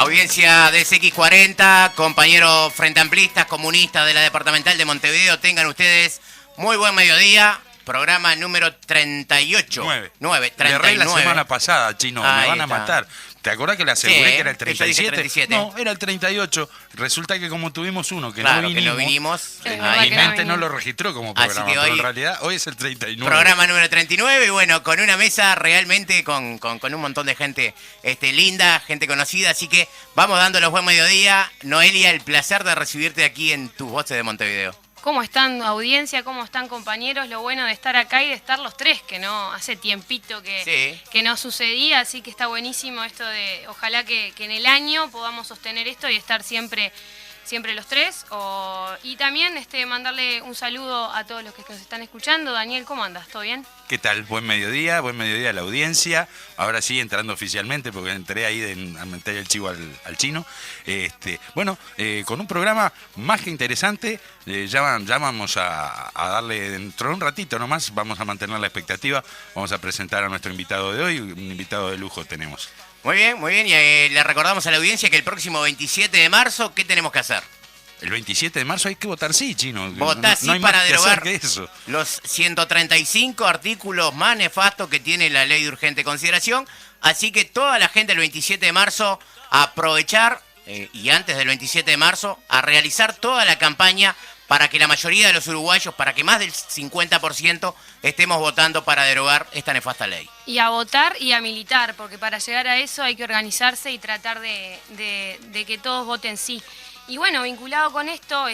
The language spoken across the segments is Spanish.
Audiencia de CX40, compañeros frente amplistas, comunistas de la Departamental de Montevideo, tengan ustedes muy buen mediodía. Programa número 38. 9. Le erré la semana pasada, Chino, me van a matar. ¿Te acordás que le aseguré que era el 37? No, era el 38. Resulta que como tuvimos uno que no vinimos, mi mente no lo registró como programa, pero en realidad hoy es el 39. Programa número 39 y bueno, con una mesa realmente con un montón de gente linda, gente conocida, así que vamos dándoles buen mediodía. Noelia, el placer de recibirte aquí en Tus Voces de Montevideo. ¿Cómo están, audiencia? ¿Cómo están, compañeros? Lo bueno de estar acá y de estar los tres, que no hace tiempito que no sucedía, así que está buenísimo esto de, ojalá que en el año podamos sostener esto y estar siempre los tres. Y también mandarle un saludo a todos los que nos están escuchando. Daniel, ¿cómo andas? ¿Todo bien? ¿Qué tal? Buen mediodía a la audiencia. Ahora sí, entrando oficialmente, porque entré ahí a meter el chivo al chino. Con un programa más que interesante. Ya vamos a darle, dentro de un ratito nomás, vamos a mantener la expectativa. Vamos a presentar a nuestro invitado de hoy, un invitado de lujo tenemos. Muy bien. Y le recordamos a la audiencia que el próximo 27 de marzo, ¿qué tenemos que hacer? El 27 de marzo hay que votar sí, Chino. Votar sí para derogar los 135 artículos más nefastos que tiene la ley de urgente consideración. Así que toda la gente el 27 de marzo a aprovechar, y antes del 27 de marzo, a realizar toda la campaña para que la mayoría de los uruguayos, para que más del 50% estemos votando para derogar esta nefasta ley. Y a votar y a militar, porque para llegar a eso hay que organizarse y tratar de que todos voten sí. Y bueno, vinculado con esto,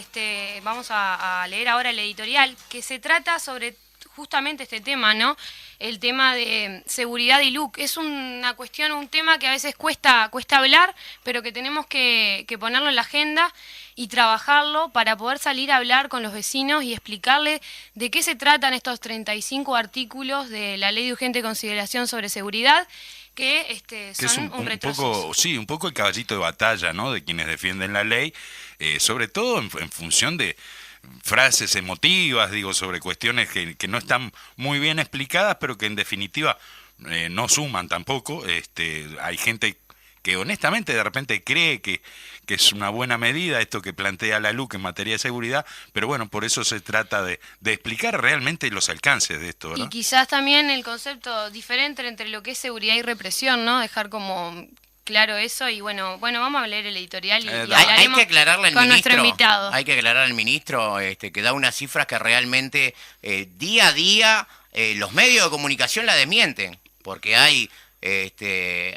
vamos a leer ahora el editorial, que se trata sobre justamente este tema, ¿no? El tema de seguridad y look. Es una cuestión, un tema que a veces cuesta hablar, pero que tenemos que ponerlo en la agenda y trabajarlo para poder salir a hablar con los vecinos y explicarles de qué se tratan estos 35 artículos de la Ley de Urgente Consideración sobre Seguridad, que son un retroceso. Un poco el caballito de batalla, ¿no?, de quienes defienden la ley, sobre todo en función de frases emotivas, sobre cuestiones que no están muy bien explicadas, pero que en definitiva no suman tampoco. Hay gente que honestamente de repente cree que es una buena medida esto que plantea la LUC en materia de seguridad, pero bueno, por eso se trata de explicar realmente los alcances de esto, ¿verdad? Y quizás también el concepto diferente entre lo que es seguridad y represión, ¿no? Dejar como claro eso y bueno, vamos a leer el editorial y hay que aclararle al con ministro, nuestro invitado. Hay que aclarar al ministro que da unas cifras que realmente día a día los medios de comunicación la desmienten, porque hay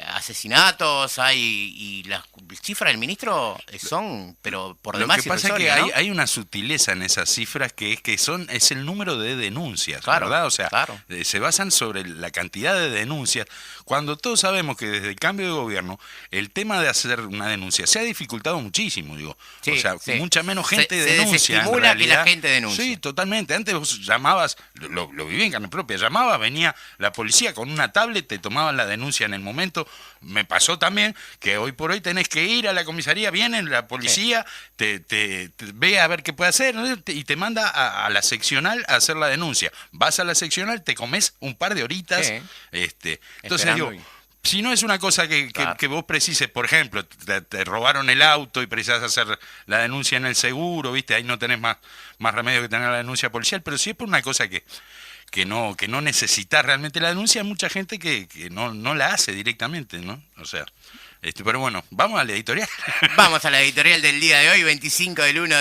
asesinatos, y las cifras del ministro son, pero por demás. Lo que pasa es que hay una sutileza en esas cifras que es el número de denuncias, claro, ¿verdad? O sea, claro, se basan sobre la cantidad de denuncias, cuando todos sabemos que desde el cambio de gobierno el tema de hacer una denuncia se ha dificultado muchísimo, mucha menos gente denuncia. Se desestimula que la gente denuncie. Sí, totalmente. Antes vos llamabas, lo viví en carne propia, llamabas, venía la policía con una tablet, te tomaban la denuncia en el momento. Me pasó también que hoy por hoy tenés que ir a la comisaría, viene la policía, te ve a ver qué puede hacer, ¿no? Y te manda a la seccional a hacer la denuncia. Vas a la seccional, te comes un par de horitas. Entonces digo, si no es una cosa que vos precises, por ejemplo, te robaron el auto y precisás hacer la denuncia en el seguro, ¿viste? Ahí no tenés más remedio que tener la denuncia policial, pero si es por una cosa que no necesitas realmente la denuncia, hay mucha gente que no la hace directamente, ¿no? O sea, pero bueno, vamos a la editorial. Vamos a la editorial del día de hoy, 25 del 1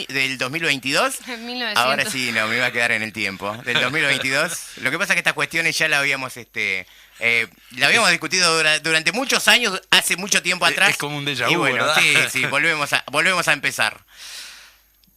del 2022. 1900. Ahora sí, no, me iba a quedar en el tiempo. Del 2022. Lo que pasa es que estas cuestiones ya la habíamos discutido durante muchos años, hace mucho tiempo atrás. Es como un déjà vu, y bueno, ¿verdad? sí, volvemos a empezar.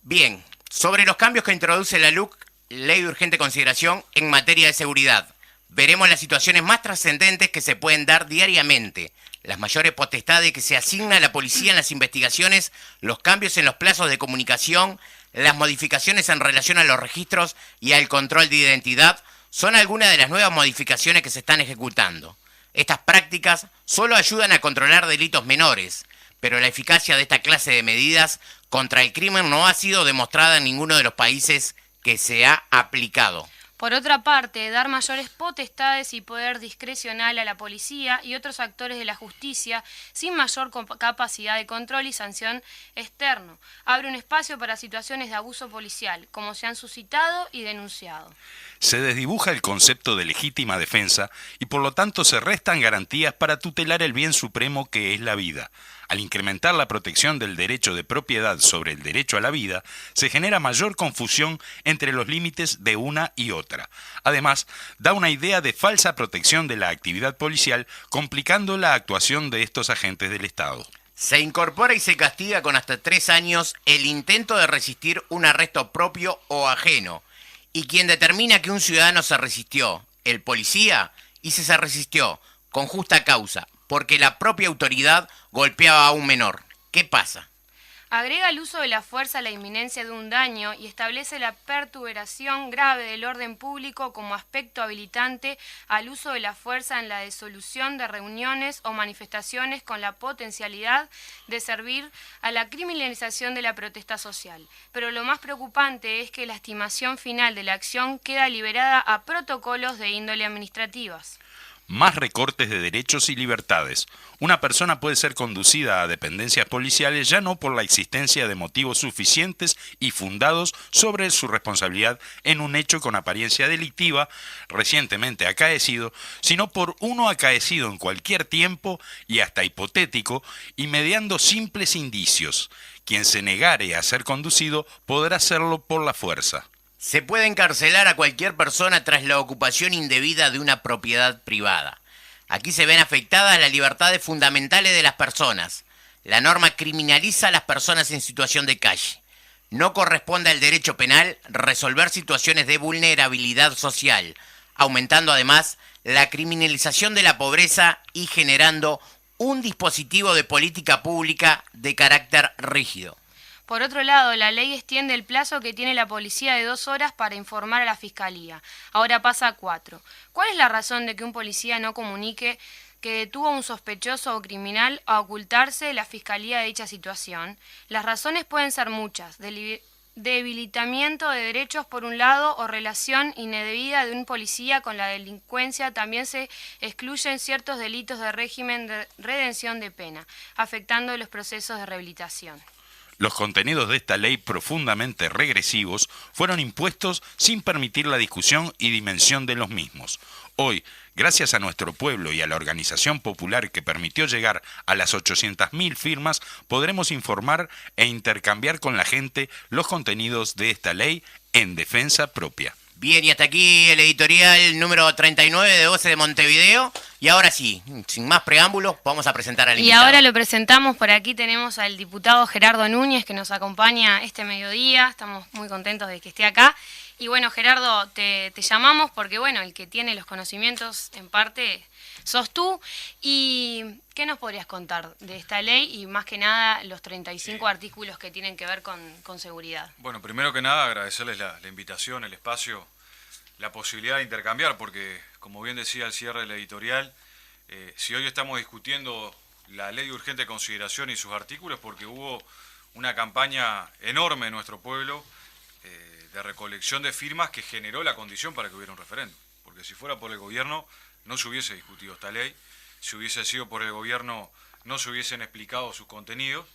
Bien, sobre los cambios que introduce la LUC, Ley de Urgente Consideración, en materia de seguridad. Veremos las situaciones más trascendentes que se pueden dar diariamente, las mayores potestades que se asigna a la policía en las investigaciones, los cambios en los plazos de comunicación, las modificaciones en relación a los registros y al control de identidad, son algunas de las nuevas modificaciones que se están ejecutando. Estas prácticas solo ayudan a controlar delitos menores, pero la eficacia de esta clase de medidas contra el crimen no ha sido demostrada en ninguno de los países que se ha aplicado. Por otra parte, dar mayores potestades y poder discrecional a la policía y otros actores de la justicia sin mayor capacidad de control y sanción externo. Abre un espacio para situaciones de abuso policial, como se han suscitado y denunciado. Se desdibuja el concepto de legítima defensa y por lo tanto se restan garantías para tutelar el bien supremo que es la vida. Al incrementar la protección del derecho de propiedad sobre el derecho a la vida, se genera mayor confusión entre los límites de una y otra. Además, da una idea de falsa protección de la actividad policial, complicando la actuación de estos agentes del Estado. Se incorpora y se castiga con hasta 3 años el intento de resistir un arresto propio o ajeno. Y quien determina que un ciudadano se resistió, el policía, y si se resistió con justa causa, porque la propia autoridad golpeaba a un menor. ¿Qué pasa? Agrega el uso de la fuerza a la inminencia de un daño y establece la perturbación grave del orden público como aspecto habilitante al uso de la fuerza en la disolución de reuniones o manifestaciones con la potencialidad de servir a la criminalización de la protesta social. Pero lo más preocupante es que la estimación final de la acción queda liberada a protocolos de índole administrativas. Más recortes de derechos y libertades. Una persona puede ser conducida a dependencias policiales ya no por la existencia de motivos suficientes y fundados sobre su responsabilidad en un hecho con apariencia delictiva recientemente acaecido, sino por uno acaecido en cualquier tiempo y hasta hipotético y mediando simples indicios. Quien se negare a ser conducido podrá hacerlo por la fuerza. Se puede encarcelar a cualquier persona tras la ocupación indebida de una propiedad privada. Aquí se ven afectadas las libertades fundamentales de las personas. La norma criminaliza a las personas en situación de calle. No corresponde al derecho penal resolver situaciones de vulnerabilidad social, aumentando además la criminalización de la pobreza y generando un dispositivo de política pública de carácter rígido. Por otro lado, la ley extiende el plazo que tiene la policía de 2 horas para informar a la Fiscalía. Ahora pasa a 4. ¿Cuál es la razón de que un policía no comunique que detuvo a un sospechoso o criminal a ocultarse la Fiscalía de dicha situación? Las razones pueden ser muchas. Debilitamiento de derechos por un lado o relación indebida de un policía con la delincuencia. También se excluyen ciertos delitos de régimen de redención de pena, afectando los procesos de rehabilitación. Los contenidos de esta ley profundamente regresivos fueron impuestos sin permitir la discusión y dimensión de los mismos. Hoy, gracias a nuestro pueblo y a la organización popular que permitió llegar a las 800.000 firmas, podremos informar e intercambiar con la gente los contenidos de esta ley en defensa propia. Bien, y hasta aquí el editorial número 39 de Voces de Montevideo. Y ahora sí, sin más preámbulos, vamos a presentar al invitado. Y ahora lo presentamos, por aquí tenemos al diputado Gerardo Núñez, que nos acompaña este mediodía. Estamos muy contentos de que esté acá. Y bueno, Gerardo, te llamamos porque, bueno, el que tiene los conocimientos en parte sos tú. ¿Y qué nos podrías contar de esta ley y más que nada los 35 artículos que tienen que ver con seguridad? Bueno, primero que nada agradecerles la invitación, el espacio, la posibilidad de intercambiar, porque como bien decía al cierre del editorial, si hoy estamos discutiendo la ley de urgente consideración y sus artículos, porque hubo una campaña enorme en nuestro pueblo de recolección de firmas que generó la condición para que hubiera un referéndum, porque si fuera por el gobierno no se hubiese discutido esta ley, si hubiese sido por el gobierno no se hubiesen explicado sus contenidos.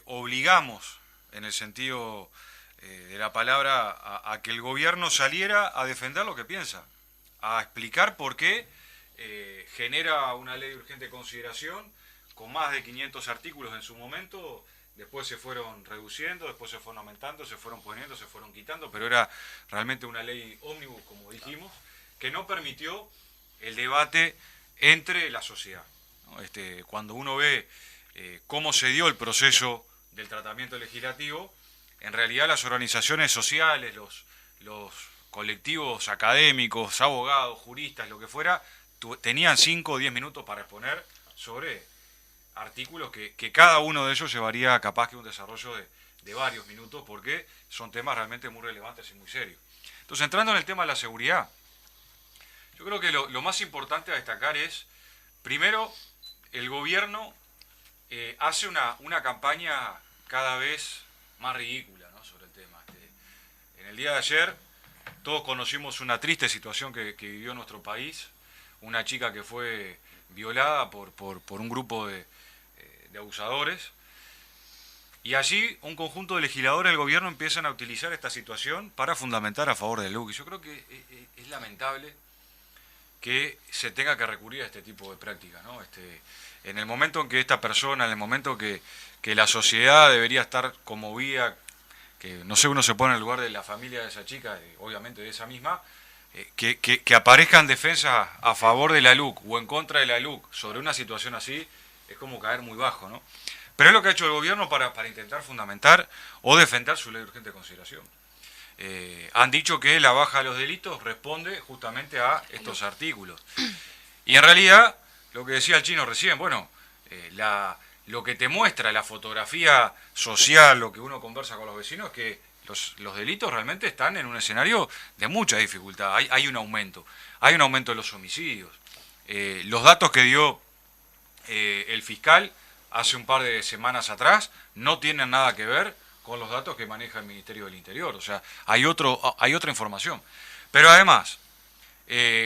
Obligamos, en el sentido de la palabra, a que el gobierno saliera a defender lo que piensa, a explicar por qué genera una ley de urgente consideración con más de 500 artículos en su momento. Después se fueron reduciendo, después se fueron aumentando, se fueron poniendo, se fueron quitando, pero era realmente una ley ómnibus, como dijimos, que no permitió el debate entre la sociedad, ¿no? Cuando uno ve cómo se dio el proceso del tratamiento legislativo, en realidad las organizaciones sociales, los colectivos académicos, abogados, juristas, lo que fuera, tenían 5 o 10 minutos para exponer sobre artículos que cada uno de ellos llevaría capaz que un desarrollo de varios minutos, porque son temas realmente muy relevantes y muy serios. Entonces, entrando en el tema de la seguridad, yo creo que lo más importante a destacar es, primero, el gobierno hace una campaña cada vez más ridícula, ¿no?, sobre el tema. En el día de ayer, todos conocimos una triste situación que vivió nuestro país, una chica que fue violada por un grupo de abusadores, y allí un conjunto de legisladores del gobierno empiezan a utilizar esta situación para fundamentar a favor de LUC. Y yo creo que es lamentable que se tenga que recurrir a este tipo de prácticas, ¿no? En el momento en que esta persona, en el momento que la sociedad debería estar conmovida, que no sé, uno se pone en el lugar de la familia de esa chica, obviamente de esa misma, que aparezcan defensas a favor de la LUC o en contra de la LUC sobre una situación así, es como caer muy bajo, ¿no? Pero es lo que ha hecho el gobierno para intentar fundamentar o defender su ley de urgente consideración. Han dicho que la baja de los delitos responde justamente a estos artículos. Y en realidad, lo que decía el chino recién, bueno, lo que te muestra la fotografía social, lo que uno conversa con los vecinos, es que los delitos realmente están en un escenario de mucha dificultad. Hay un aumento de los homicidios. Los datos que dio el fiscal hace un par de semanas atrás no tienen nada que ver con los datos que maneja el Ministerio del Interior. O sea, hay otra información. Pero además,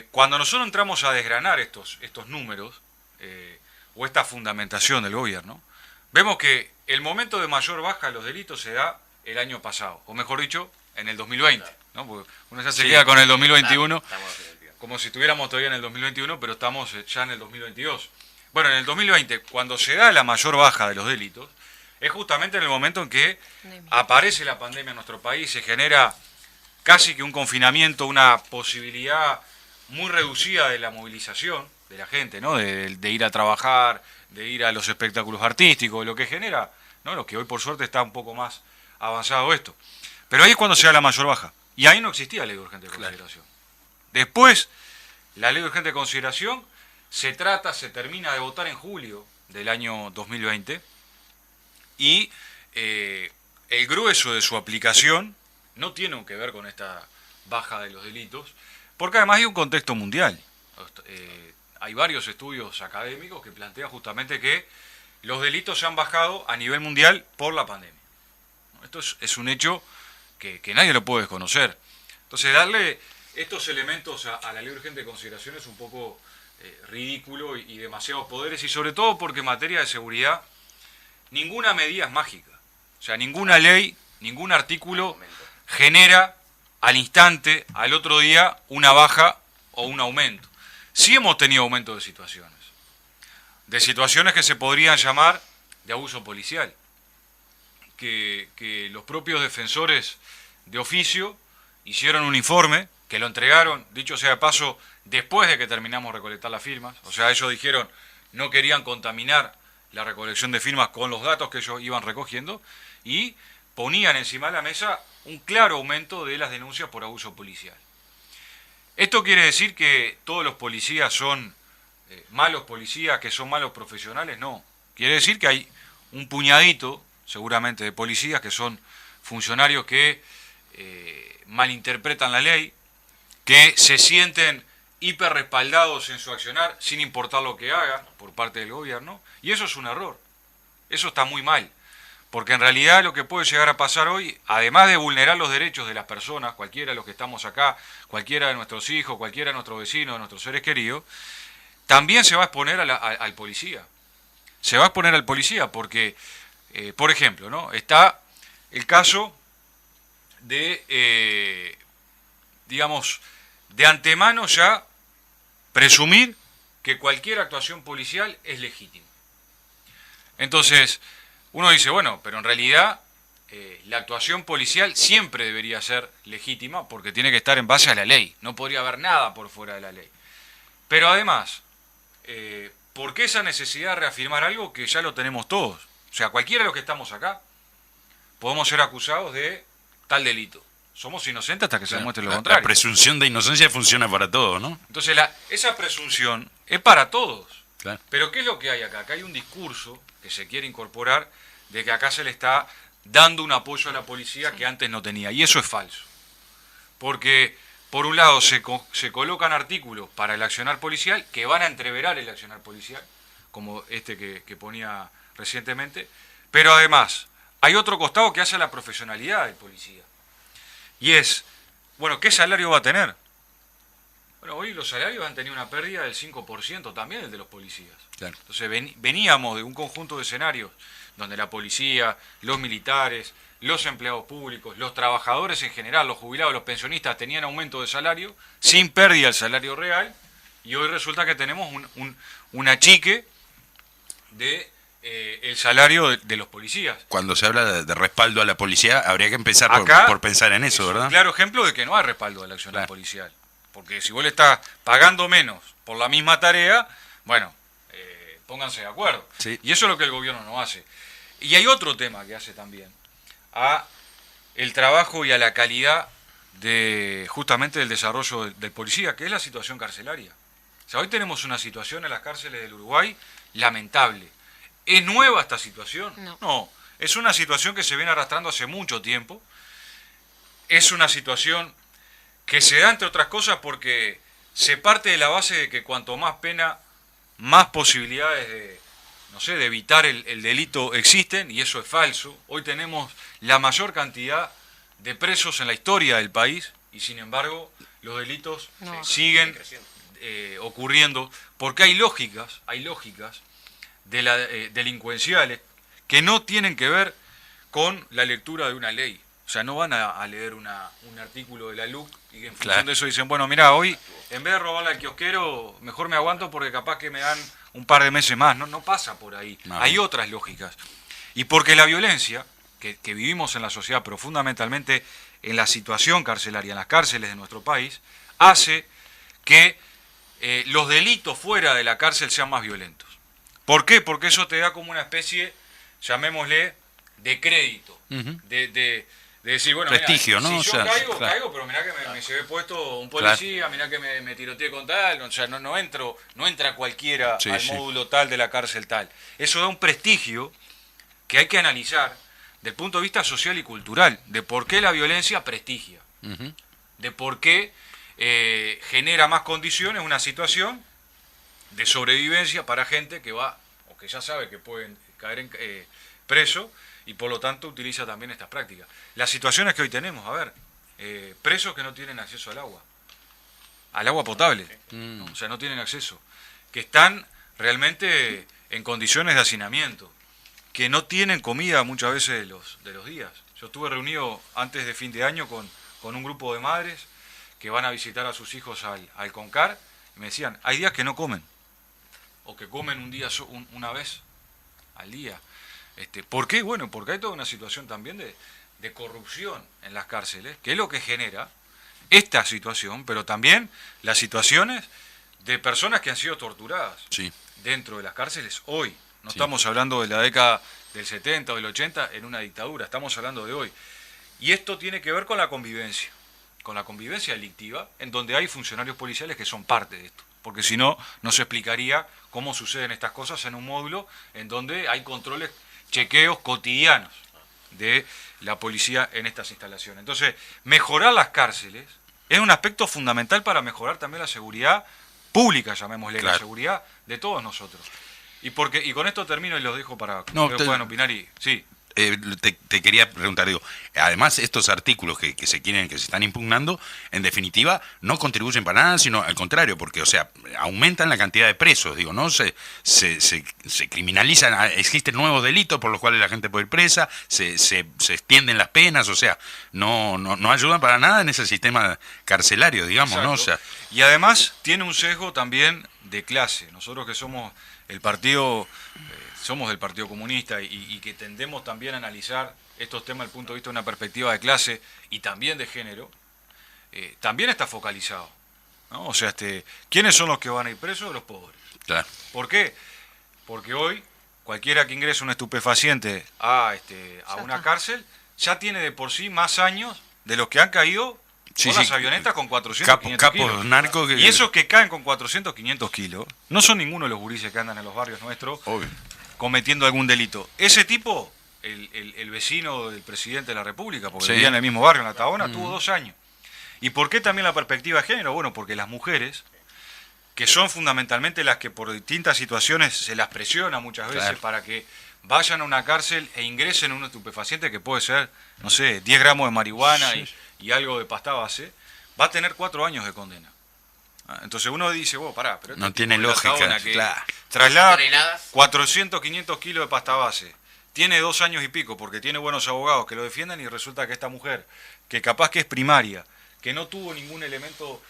cuando nosotros entramos a desgranar estos números o esta fundamentación del gobierno, vemos que el momento de mayor baja de los delitos se da el año pasado, o mejor dicho, en el 2020, ¿no? Porque uno ya se queda con el 2021, como si estuviéramos todavía en el 2021, pero estamos ya en el 2022. Bueno, en el 2020, cuando se da la mayor baja de los delitos, es justamente en el momento en que aparece la pandemia en nuestro país, se genera casi que un confinamiento, una posibilidad muy reducida de la movilización de la gente, ¿no? De ir a trabajar, de ir a los espectáculos artísticos, lo que genera, ¿no? Lo que hoy por suerte está un poco más avanzado esto. Pero ahí es cuando se da la mayor baja. Y ahí no existía ley de urgente consideración. Después, la ley de urgente consideración se termina de votar en julio del año 2020 y el grueso de su aplicación no tiene que ver con esta baja de los delitos, porque además hay un contexto mundial. Hay varios estudios académicos que plantean justamente que los delitos se han bajado a nivel mundial por la pandemia. Esto es un hecho que nadie lo puede desconocer. Entonces, darle estos elementos a la ley de urgente consideración es un poco ridículo y demasiados poderes, y sobre todo porque en materia de seguridad ninguna medida es mágica. O sea, ninguna ley, ningún artículo genera al instante, al otro día, una baja o un aumento. Sí hemos tenido aumento de situaciones que se podrían llamar de abuso policial, que los propios defensores de oficio hicieron un informe, que lo entregaron, dicho sea de paso, después de que terminamos de recolectar las firmas. O sea, ellos dijeron, no querían contaminar la recolección de firmas con los datos que ellos iban recogiendo, y ponían encima de la mesa un claro aumento de las denuncias por abuso policial. ¿Esto quiere decir que todos los policías son malos policías, que son malos profesionales? No. Quiere decir que hay un puñadito, seguramente, de policías que son funcionarios que malinterpretan la ley, que se sienten hiper respaldados en su accionar sin importar lo que hagan por parte del gobierno, y eso es un error. Eso está muy mal, porque en realidad lo que puede llegar a pasar hoy, además de vulnerar los derechos de las personas, cualquiera de los que estamos acá, cualquiera de nuestros hijos, cualquiera de nuestros vecinos, de nuestros seres queridos, también se va a exponer al policía. Se va a exponer al policía porque, por ejemplo, ¿no? Está el caso de, digamos, de antemano ya presumir que cualquier actuación policial es legítima. Entonces, uno dice, bueno, pero en realidad la actuación policial siempre debería ser legítima porque tiene que estar en base a la ley. No podría haber nada por fuera de la ley. Pero además, ¿por qué esa necesidad de reafirmar algo que ya lo tenemos todos? O sea, cualquiera de los que estamos acá podemos ser acusados de tal delito. Somos inocentes hasta que se demuestre lo contrario. La presunción de inocencia funciona para todos, ¿no? Entonces, esa presunción es para todos. Claro. Pero ¿qué es lo que hay acá? Acá hay un discurso que se quiere incorporar de que acá se le está dando un apoyo a la policía que antes no tenía. Y eso es falso. Porque, por un lado, se colocan artículos para el accionar policial que van a entreverar el accionar policial, como este que ponía recientemente. Pero además, hay otro costado que hace a la profesionalidad del policía. Y es Bueno, ¿qué salario va a tener? Bueno, hoy los salarios han tenido una pérdida del 5% también, el de los policías. Claro. Entonces veníamos de un conjunto de escenarios donde la policía, los militares, los empleados públicos, los trabajadores en general, los jubilados, los pensionistas tenían aumento de salario sin pérdida del salario real, y hoy resulta que tenemos un achique de el salario de los policías. Cuando se habla de respaldo a la policía, habría que empezar Acá por pensar en eso, es ¿verdad? un claro ejemplo de que no hay respaldo a la acción Claro. policial. Porque si vos le estás pagando menos por la misma tarea, bueno, pónganse de acuerdo. Sí. Y eso es lo que el gobierno no hace. Y hay otro tema que hace también, a el trabajo y a la calidad de justamente del desarrollo del policía, que es la situación carcelaria. O sea, hoy tenemos una situación en las cárceles del Uruguay lamentable. ¿Es nueva esta situación? No, es una situación que se viene arrastrando hace mucho tiempo. Es una situación que se da, entre otras cosas, porque se parte de la base de que cuanto más pena, más posibilidades de, no sé, de evitar el delito existen, y eso es falso. Hoy tenemos la mayor cantidad de presos en la historia del país, y sin embargo los delitos siguen ocurriendo, porque hay lógicas delincuenciales que no tienen que ver con la lectura de una ley. O sea, no van a leer un artículo de la LUC y en función de eso dicen, bueno, mira, hoy en vez de robarle al kiosquero, mejor me aguanto porque capaz que me dan un par de meses más. No pasa por ahí. No. Hay otras lógicas. Y porque la violencia que vivimos en la sociedad, pero fundamentalmente en la situación carcelaria, en las cárceles de nuestro país, hace que los delitos fuera de la cárcel sean más violentos. ¿Por qué? Porque eso te da como una especie, llamémosle, de crédito, de decir, bueno, prestigio, mirá, ¿no? si O yo sea, caigo, claro. caigo, pero mirá que me llevé puesto un policía, mirá que me tiroteé con tal, o sea, no entra cualquiera Sí, al sí. módulo tal de la cárcel tal. Eso da un prestigio que hay que analizar desde el punto de vista social y cultural, de por qué la violencia prestigia, de por qué genera más condiciones una situación de sobrevivencia para gente que va, o que ya sabe que pueden caer en preso, y por lo tanto utiliza también estas prácticas. Las situaciones que hoy tenemos, a ver, presos que no tienen acceso al agua potable, ¿no? O sea, no tienen acceso, que están realmente en condiciones de hacinamiento, que no tienen comida muchas veces de los días. Yo estuve reunido antes de fin de año con un grupo de madres que van a visitar a sus hijos al CONCAR, y me decían, hay días que no comen, o que comen un día una vez al día. ¿Por qué? Bueno, porque hay toda una situación también de corrupción en las cárceles, que es lo que genera esta situación, pero también las situaciones de personas que han sido torturadas dentro de las cárceles hoy. No estamos hablando de la década del 70 o del 80 en una dictadura, estamos hablando de hoy. Y esto tiene que ver con la convivencia delictiva, en donde hay funcionarios policiales que son parte de esto. Porque si no, no se explicaría cómo suceden estas cosas en un módulo en donde hay controles, chequeos cotidianos de la policía en estas instalaciones. Entonces, mejorar las cárceles es un aspecto fundamental para mejorar también la seguridad pública, llamémosle, la seguridad de todos nosotros. Y con esto termino y los dejo para que ustedes puedan opinar. Sí. Te quería preguntar, digo, además estos artículos que se están impugnando, en definitiva, no contribuyen para nada, sino al contrario, porque, o sea, aumentan la cantidad de presos, digo, ¿no? Se criminalizan, existen nuevos delitos por los cuales la gente puede ir presa, se extienden las penas, o sea, no ayudan para nada en ese sistema carcelario, digamos, Exacto. ¿no? O sea, y además tiene un sesgo también de clase. Nosotros que somos el partido... somos del Partido Comunista y que tendemos también a analizar estos temas desde el punto de vista de una perspectiva de clase y también de género, también está focalizado, ¿no? O sea, ¿quiénes son los que van a ir presos? Los pobres. claro. ¿Por qué? Porque hoy cualquiera que ingrese un estupefaciente a una cárcel ya tiene de por sí más años de los que han caído con las avionetas con 400, 500 kilos. Narcos Y esos que caen con 400, 500 kilos no son ninguno de los gurises que andan en los barrios nuestros. Obvio. Cometiendo algún delito. Ese tipo, el vecino del presidente de la República, porque Sí. vivía en el mismo barrio, en La Tabona, tuvo 2 años. ¿Y por qué también la perspectiva de género? Bueno, porque las mujeres, que son fundamentalmente las que por distintas situaciones se las presiona muchas veces Claro. para que vayan a una cárcel e ingresen en un estupefaciente que puede ser, no sé, 10 gramos de marihuana y algo de pasta base, va a tener 4 años de condena. Entonces uno dice, pará, pero no tiene lógica, que claro. traslada Toneladas. 400, 500 kilos de pasta base, tiene 2 años y pico porque tiene buenos abogados que lo defiendan y resulta que esta mujer, que capaz que es primaria, que no tuvo ningún elemento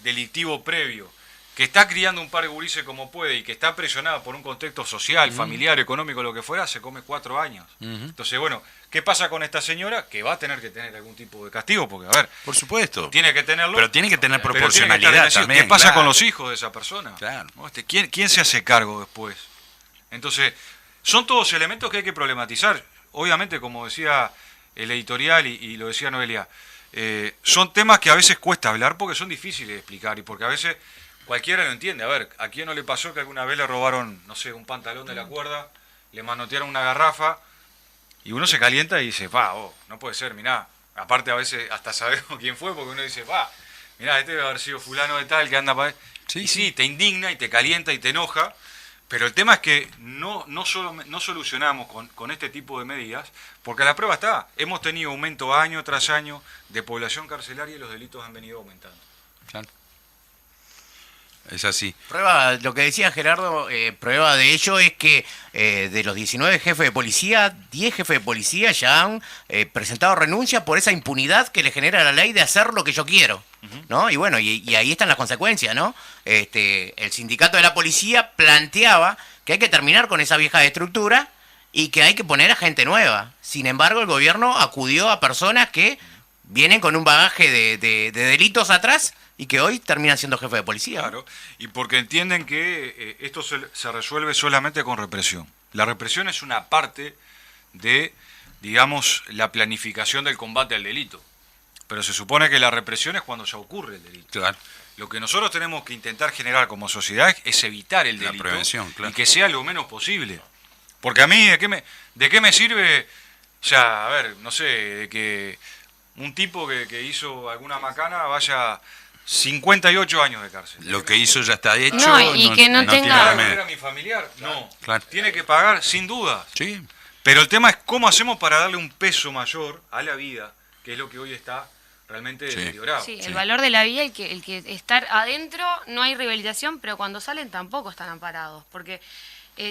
delictivo previo, que está criando un par de gurises como puede y que está presionada por un contexto social, familiar, económico, lo que fuera, se come 4 años. Entonces, bueno, ¿qué pasa con esta señora? Que va a tener que tener algún tipo de castigo, porque, a ver, Por supuesto. tiene que tenerlo. Pero tiene que tener pero proporcionalidad tiene que estar también. ¿Qué pasa claro. con los hijos de esa persona? Claro. ¿No? ¿Quién se hace cargo después? Entonces, son todos elementos que hay que problematizar. Obviamente, como decía el editorial y lo decía Noelia, son temas que a veces cuesta hablar porque son difíciles de explicar y porque a veces cualquiera lo entiende. A ver, ¿a quién no le pasó que alguna vez le robaron, no sé, un pantalón de la cuerda, le manotearon una garrafa y uno se calienta y dice, no puede ser, mirá. Aparte a veces hasta sabemos quién fue porque uno dice, mirá, este debe haber sido fulano de tal que anda para ahí. Sí, Y sí. sí, te indigna y te calienta y te enoja, pero el tema es que no solucionamos con este tipo de medidas, porque la prueba está, hemos tenido aumento año tras año de población carcelaria y los delitos han venido aumentando. Claro. Es así. Prueba, lo que decía Gerardo, prueba de ello es que de los 19 jefes de policía, 10 jefes de policía ya han presentado renuncia por esa impunidad que le genera la ley de hacer lo que yo quiero, ¿no? Y bueno, y ahí están las consecuencias, ¿no? El sindicato de la policía planteaba que hay que terminar con esa vieja estructura y que hay que poner a gente nueva. Sin embargo, el gobierno acudió a personas que vienen con un bagaje de delitos atrás y que hoy terminan siendo jefes de policía. Claro, y porque entienden que esto se resuelve solamente con represión. La represión es una parte de, digamos, la planificación del combate al delito. Pero se supone que la represión es cuando ya ocurre el delito. Claro. Lo que nosotros tenemos que intentar generar como sociedad es evitar el La delito prevención, claro. y que sea lo menos posible. Porque a mí, ¿de qué me sirve? O sea, a ver, no sé, de que un tipo que hizo alguna macana vaya 58 años de cárcel. Lo que hizo ya está hecho. No, y que no tiene tenga- ¿Para remedio. comer a mi familiar? No. Claro. Tiene que pagar, sin duda. Sí. Pero el tema es cómo hacemos para darle un peso mayor a la vida, que es lo que hoy está realmente Sí. deteriorado. Sí, Sí. el valor de la vida, el que estar adentro no hay rehabilitación, pero cuando salen tampoco están amparados, porque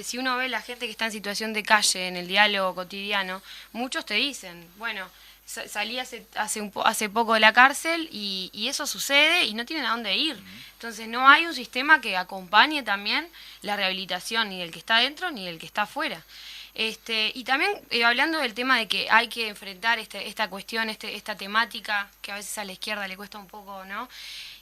si uno ve la gente que está en situación de calle, en el diálogo cotidiano, muchos te dicen, bueno, salí hace poco de la cárcel y eso sucede y no tienen a dónde ir. Entonces no hay un sistema que acompañe también la rehabilitación ni del que está adentro ni del que está afuera. Y también hablando del tema de que hay que enfrentar esta cuestión, esta temática que a veces a la izquierda le cuesta un poco, ¿no?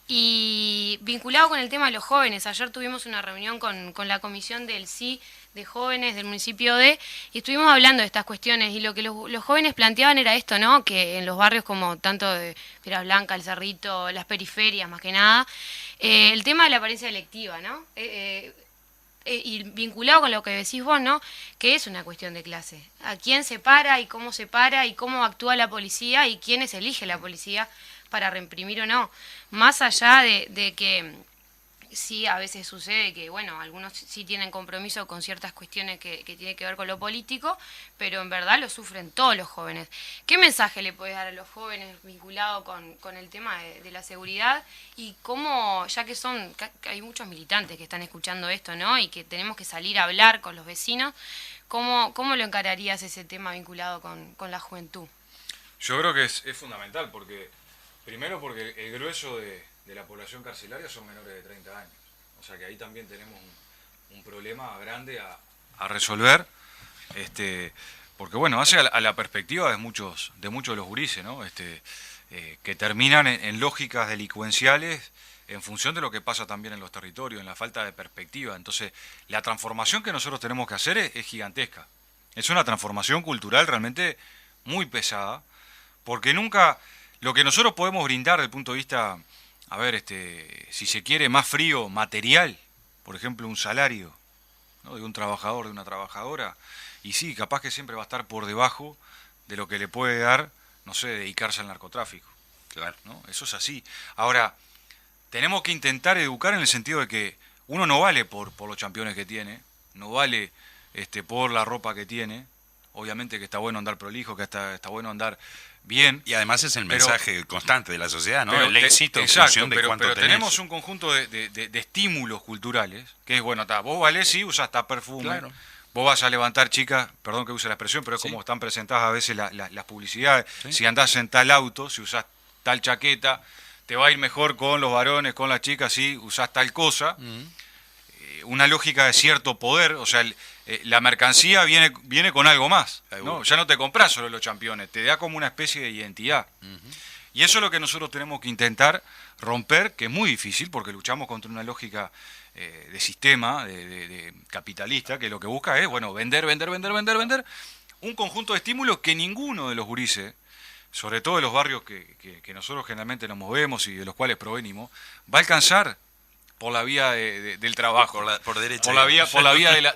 Y vinculado con el tema de los jóvenes, ayer tuvimos una reunión con la comisión del sí de jóvenes del municipio y estuvimos hablando de estas cuestiones y lo que los jóvenes planteaban era esto, ¿no? Que en los barrios como tanto de Piedras Blancas, El Cerrito, las periferias más que nada, el tema de la apariencia electiva, ¿no? Y vinculado con lo que decís vos, ¿no? Que es una cuestión de clase. A quién se para y cómo actúa la policía y quiénes elige la policía para reprimir o no. Más allá de que sí, a veces sucede que, bueno, algunos sí tienen compromiso con ciertas cuestiones que tienen que ver con lo político, pero en verdad lo sufren todos los jóvenes. ¿Qué mensaje le podés dar a los jóvenes vinculado con el tema de la seguridad? Y cómo, ya que hay muchos militantes que están escuchando esto, ¿no? Y que tenemos que salir a hablar con los vecinos, ¿cómo lo encararías ese tema vinculado con la juventud? Yo creo que es fundamental, primero porque el grueso de la población carcelaria son menores de 30 años. O sea que ahí también tenemos un problema grande a resolver, porque bueno, hace a la perspectiva de muchos de los gurises, ¿no? Que terminan en lógicas delincuenciales en función de lo que pasa también en los territorios, en la falta de perspectiva. Entonces, la transformación que nosotros tenemos que hacer es gigantesca. Es una transformación cultural realmente muy pesada, porque nunca lo que nosotros podemos brindar desde el punto de vista, a ver, si se quiere, más frío, material, por ejemplo, un salario, ¿no? De un trabajador, de una trabajadora, y sí, capaz que siempre va a estar por debajo de lo que le puede dar, no sé, dedicarse al narcotráfico. Claro. ¿No? Eso es así. Ahora, tenemos que intentar educar en el sentido de que uno no vale por los championes que tiene, no vale por la ropa que tiene. Obviamente que está bueno andar prolijo, que está bueno andar bien. Y además es el Pero- mensaje constante de la sociedad, ¿no? Pero El éxito en exacto, función de pero, cuánto pero tenés. tenemos un conjunto de estímulos culturales, que es, bueno, vos valés, sí, usás perfume, Claro. vos vas a levantar, chicas, perdón que use la expresión, pero es Sí. como están presentadas a veces las publicidades, Sí. si andás en tal auto, si usás tal chaqueta, te va a ir mejor con los varones, con las chicas, si usás tal cosa. Una lógica de cierto poder, o sea, la mercancía viene con algo más, ¿no? Seguro. Ya no te compras solo los championes, te da como una especie de identidad. Y eso es lo que nosotros tenemos que intentar romper, que es muy difícil, porque luchamos contra una lógica de sistema, de capitalista, que lo que busca es, bueno, vender, un conjunto de estímulos que ninguno de los gurises, sobre todo de los barrios que nosotros generalmente nos movemos y de los cuales provenimos, va a alcanzar por la vía del trabajo, Por derecha. por la vía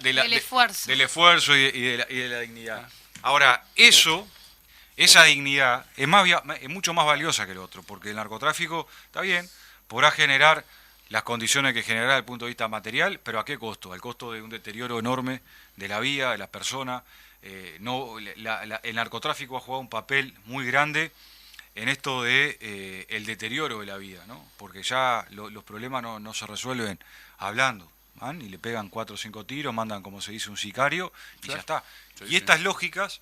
Del esfuerzo. del esfuerzo y de la dignidad. Ahora, esa dignidad es mucho más valiosa que el otro, porque el narcotráfico, está bien, podrá generar las condiciones que generará desde el punto de vista material, pero ¿a qué costo? Al costo de un deterioro enorme de la vida, de las personas. El narcotráfico ha jugado un papel muy grande en esto de el deterioro de la vida, ¿no? Porque ya los problemas no se resuelven hablando, van y le pegan 4 o 5 tiros, mandan, como se dice, un sicario y Claro. ya está. Sí, Y sí. estas lógicas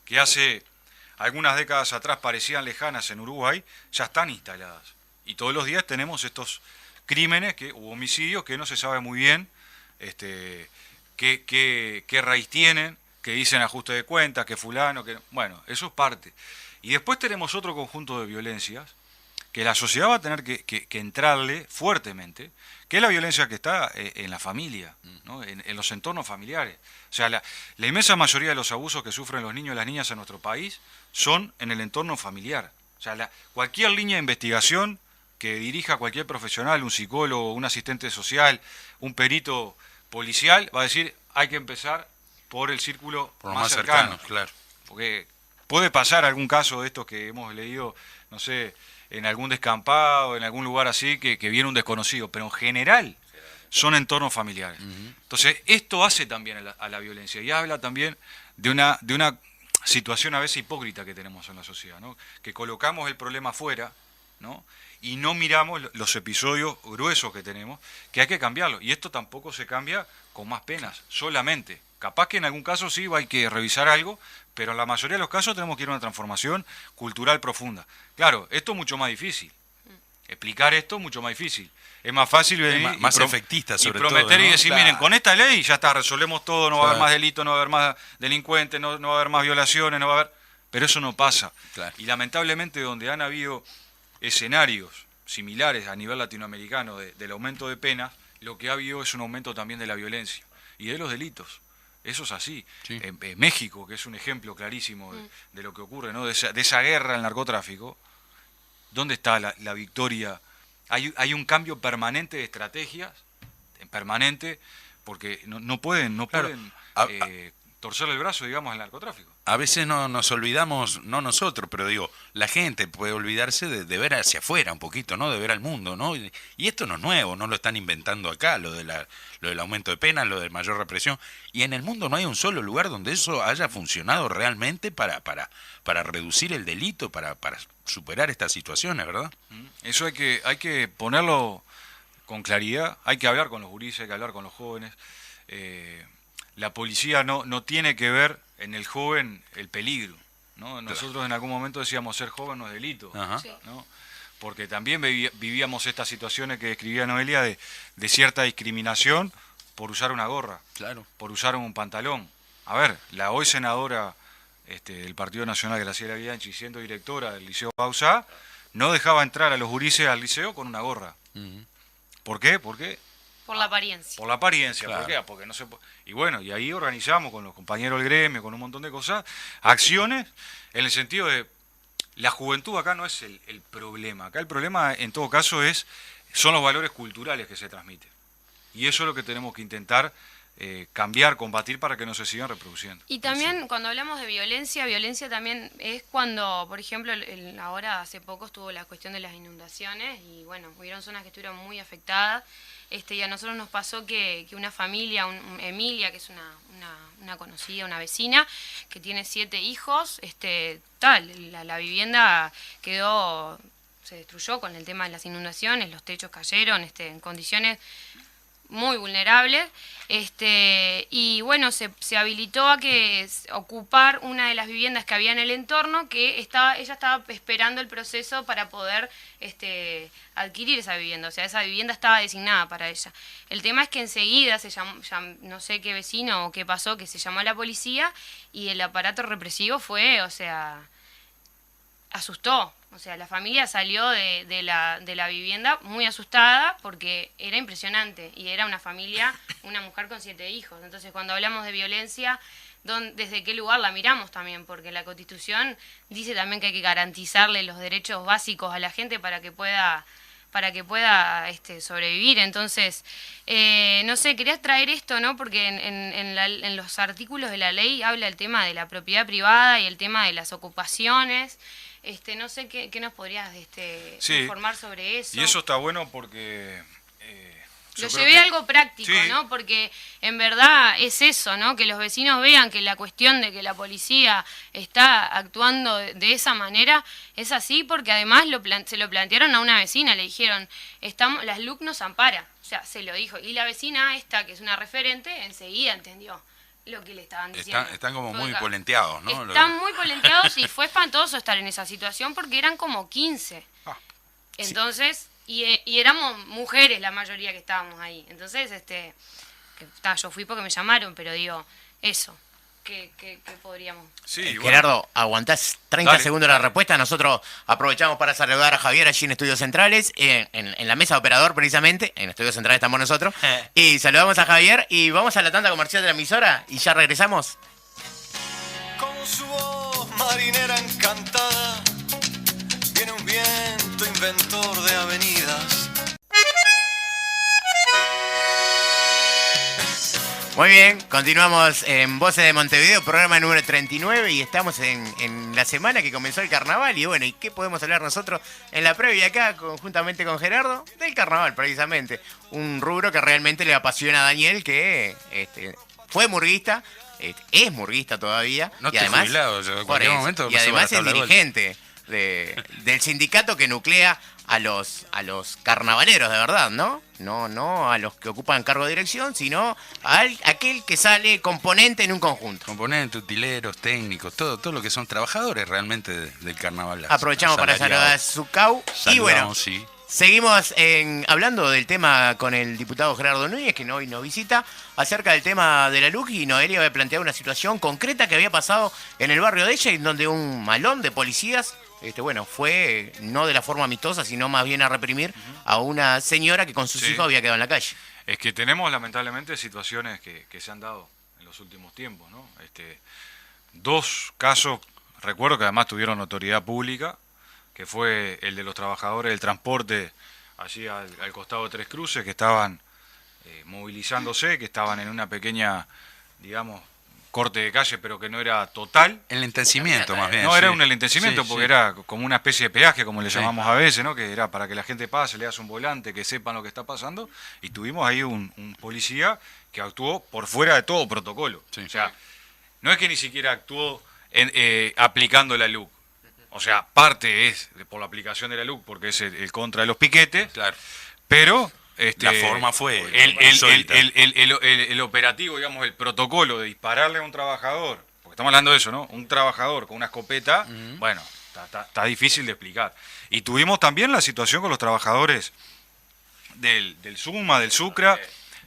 que hace algunas décadas atrás parecían lejanas en Uruguay, ya están instaladas. Y todos los días tenemos estos crímenes u homicidios que no se sabe muy bien qué raíz tienen, que dicen ajuste de cuentas, que fulano, que... Bueno, eso es parte. Y después tenemos otro conjunto de violencias que la sociedad va a tener que entrarle fuertemente, que es la violencia que está en la familia, ¿no? En los entornos familiares. O sea, la inmensa mayoría de los abusos que sufren los niños y las niñas en nuestro país son en el entorno familiar. O sea, cualquier línea de investigación que dirija cualquier profesional, un psicólogo, un asistente social, un perito policial, va a decir, hay que empezar por el círculo Por lo más más cercano. cercano, claro. Porque puede pasar algún caso de estos que hemos leído, no sé, en algún descampado, en algún lugar así, que viene un desconocido, pero en general son entornos familiares. Entonces, esto hace también a la violencia y habla también de una situación a veces hipócrita que tenemos en la sociedad, ¿no? Que colocamos el problema afuera, ¿no? Y no miramos los episodios gruesos que tenemos, que hay que cambiarlo. Y esto tampoco se cambia con más penas, solamente. Capaz que en algún caso sí hay que revisar algo, pero en la mayoría de los casos tenemos que ir a una transformación cultural profunda. Claro, esto es mucho más difícil. Explicar esto es mucho más difícil. Es más fácil venir más y efectista, sobre todo, prometer y ¿no? decir, Claro. miren, con esta ley ya está, resolvemos todo, no va a haber Claro. más delitos, no va a haber más delincuentes, no va a haber más violaciones, no va a haber... Pero eso no pasa. Claro. Y lamentablemente donde han habido escenarios similares a nivel latinoamericano del aumento de penas, lo que ha habido es un aumento también de la violencia y de los delitos. Eso es así. Sí. En México, que es un ejemplo clarísimo de lo que ocurre, ¿no? de esa guerra al narcotráfico, ¿dónde está la victoria? Hay un cambio permanente de estrategias, permanente, porque no pueden Claro. torcerle el brazo, digamos, al narcotráfico. A veces no nos olvidamos, no nosotros, pero digo, la gente puede olvidarse de ver hacia afuera un poquito, ¿no? De ver al mundo, ¿no? Y esto no es nuevo, no lo están inventando acá, lo del aumento de penas, lo de mayor represión. Y en el mundo no hay un solo lugar donde eso haya funcionado realmente para reducir el delito, para superar estas situaciones, ¿verdad? Eso hay que ponerlo con claridad, hay que hablar con los gurises, hay que hablar con los jóvenes. La policía no tiene que ver en el joven el peligro, ¿no? Nosotros en algún momento decíamos ser joven no es delito, Ajá. Sí. ¿no? Porque también vivíamos estas situaciones que describía Noelia de cierta discriminación por usar una gorra, Claro. por usar un pantalón. A ver, la hoy senadora del Partido Nacional, Graciela Bianchi, siendo directora del Liceo Bauzá, no dejaba entrar a los gurises al liceo con una gorra. Ujú. ¿Por qué? Porque Por la apariencia. por la apariencia, Claro. ¿por qué? Porque no se y bueno, y ahí organizamos con los compañeros del gremio, con un montón de cosas, acciones en el sentido de la juventud acá no es el problema, acá el problema en todo caso son los valores culturales que se transmiten. Y eso es lo que tenemos que intentar cambiar, combatir para que no se sigan reproduciendo. Y también cuando hablamos de violencia también es cuando, por ejemplo, ahora hace poco estuvo la cuestión de las inundaciones y bueno, hubieron zonas que estuvieron muy afectadas. Y a nosotros nos pasó que una familia, Emilia, que es una una conocida, una vecina, que tiene 7 hijos, la vivienda se destruyó con el tema de las inundaciones, los techos cayeron en condiciones muy vulnerables, y bueno, se habilitó a que ocupar una de las viviendas que había en el entorno, que ella estaba esperando el proceso para poder adquirir esa vivienda, o sea, esa vivienda estaba designada para ella. El tema es que enseguida se llamó, no sé qué vecino o qué pasó, que se llamó a la policía, y el aparato represivo fue, o sea, asustó. O sea, la familia salió de la vivienda muy asustada porque era impresionante y era una familia, una mujer con 7 hijos. Entonces, cuando hablamos de violencia, ¿desde qué lugar la miramos también? Porque la Constitución dice también que hay que garantizarle los derechos básicos a la gente para que pueda sobrevivir. Entonces, no sé, quería traer esto, ¿no? Porque en los artículos de la ley habla el tema de la propiedad privada y el tema de las ocupaciones. No sé qué nos podrías informar sobre eso. Y eso está bueno porque... Lo llevé a algo práctico, sí, ¿no? Porque en verdad es eso, ¿no? Que los vecinos vean que la cuestión de que la policía está actuando de esa manera es así, porque además se lo plantearon a una vecina, le dijeron, las LUC nos ampara, o sea, se lo dijo. Y la vecina esta, que es una referente, enseguida entendió lo que le estaban diciendo. Están como muy polenteados, ¿no? Están muy polenteados y fue espantoso estar en esa situación porque eran como 15. Entonces... Sí. Y éramos mujeres la mayoría que estábamos ahí. Entonces, yo fui porque me llamaron, pero digo, eso, ¿qué podríamos? Sí, Gerardo, aguantás 30 segundos la respuesta. Nosotros aprovechamos para saludar a Javier allí en Estudios Centrales, en la mesa de operador precisamente, en Estudios Centrales estamos nosotros, y saludamos a Javier y vamos a la tanda comercial de la emisora y ya regresamos. Con su voz marinera encantada, viene un viento inventor de avenidas. Muy bien, continuamos en Voces de Montevideo, programa número 39, y estamos en la semana que comenzó el carnaval. Y bueno, ¿y qué podemos hablar nosotros en la previa acá, conjuntamente con Gerardo? Del carnaval, precisamente. Un rubro que realmente le apasiona a Daniel, que fue murguista, es murguista todavía. No, y además, jubilado, yo en cualquier momento y además es dirigente del sindicato que nuclea a los carnavaleros de verdad, ¿no? No a los que ocupan cargo de dirección, sino a aquel que sale componente en un conjunto. Componente, utileros, técnicos, todo lo que son trabajadores realmente del carnaval. Aprovechamos para saludar a Sucau. Y bueno, sí. Seguimos hablando del tema con el diputado Gerardo Núñez, que hoy nos visita, acerca del tema de la LUC, y Noelia había planteado una situación concreta que había pasado en el barrio de ella, en donde un malón de policías fue no de la forma amistosa, sino más bien a reprimir a una señora que con sus hijos había quedado en la calle. Es que tenemos lamentablemente situaciones que se han dado en los últimos tiempos, ¿no? 2 casos, recuerdo que además tuvieron notoriedad pública, que fue el de los trabajadores del transporte allí al costado de Tres Cruces, que estaban movilizándose, que estaban en una pequeña, digamos, corte de calle, pero que no era total. El entencimiento, más bien. No, era un entencimiento, porque era como una especie de peaje, como le llamamos a veces, ¿no? Que era para que la gente pase, le das un volante, que sepan lo que está pasando. Y tuvimos ahí un policía que actuó por fuera de todo protocolo. Sí. O sea, no es que ni siquiera actuó aplicando la LUC. O sea, parte es por la aplicación de la LUC, porque es el contra de los piquetes. Claro. Pero... la forma fue el operativo, digamos, el protocolo de dispararle a un trabajador, porque estamos hablando de eso, ¿no? Un trabajador con una escopeta, bueno, está difícil de explicar. Y tuvimos también la situación con los trabajadores del SUMA, del SUCRA,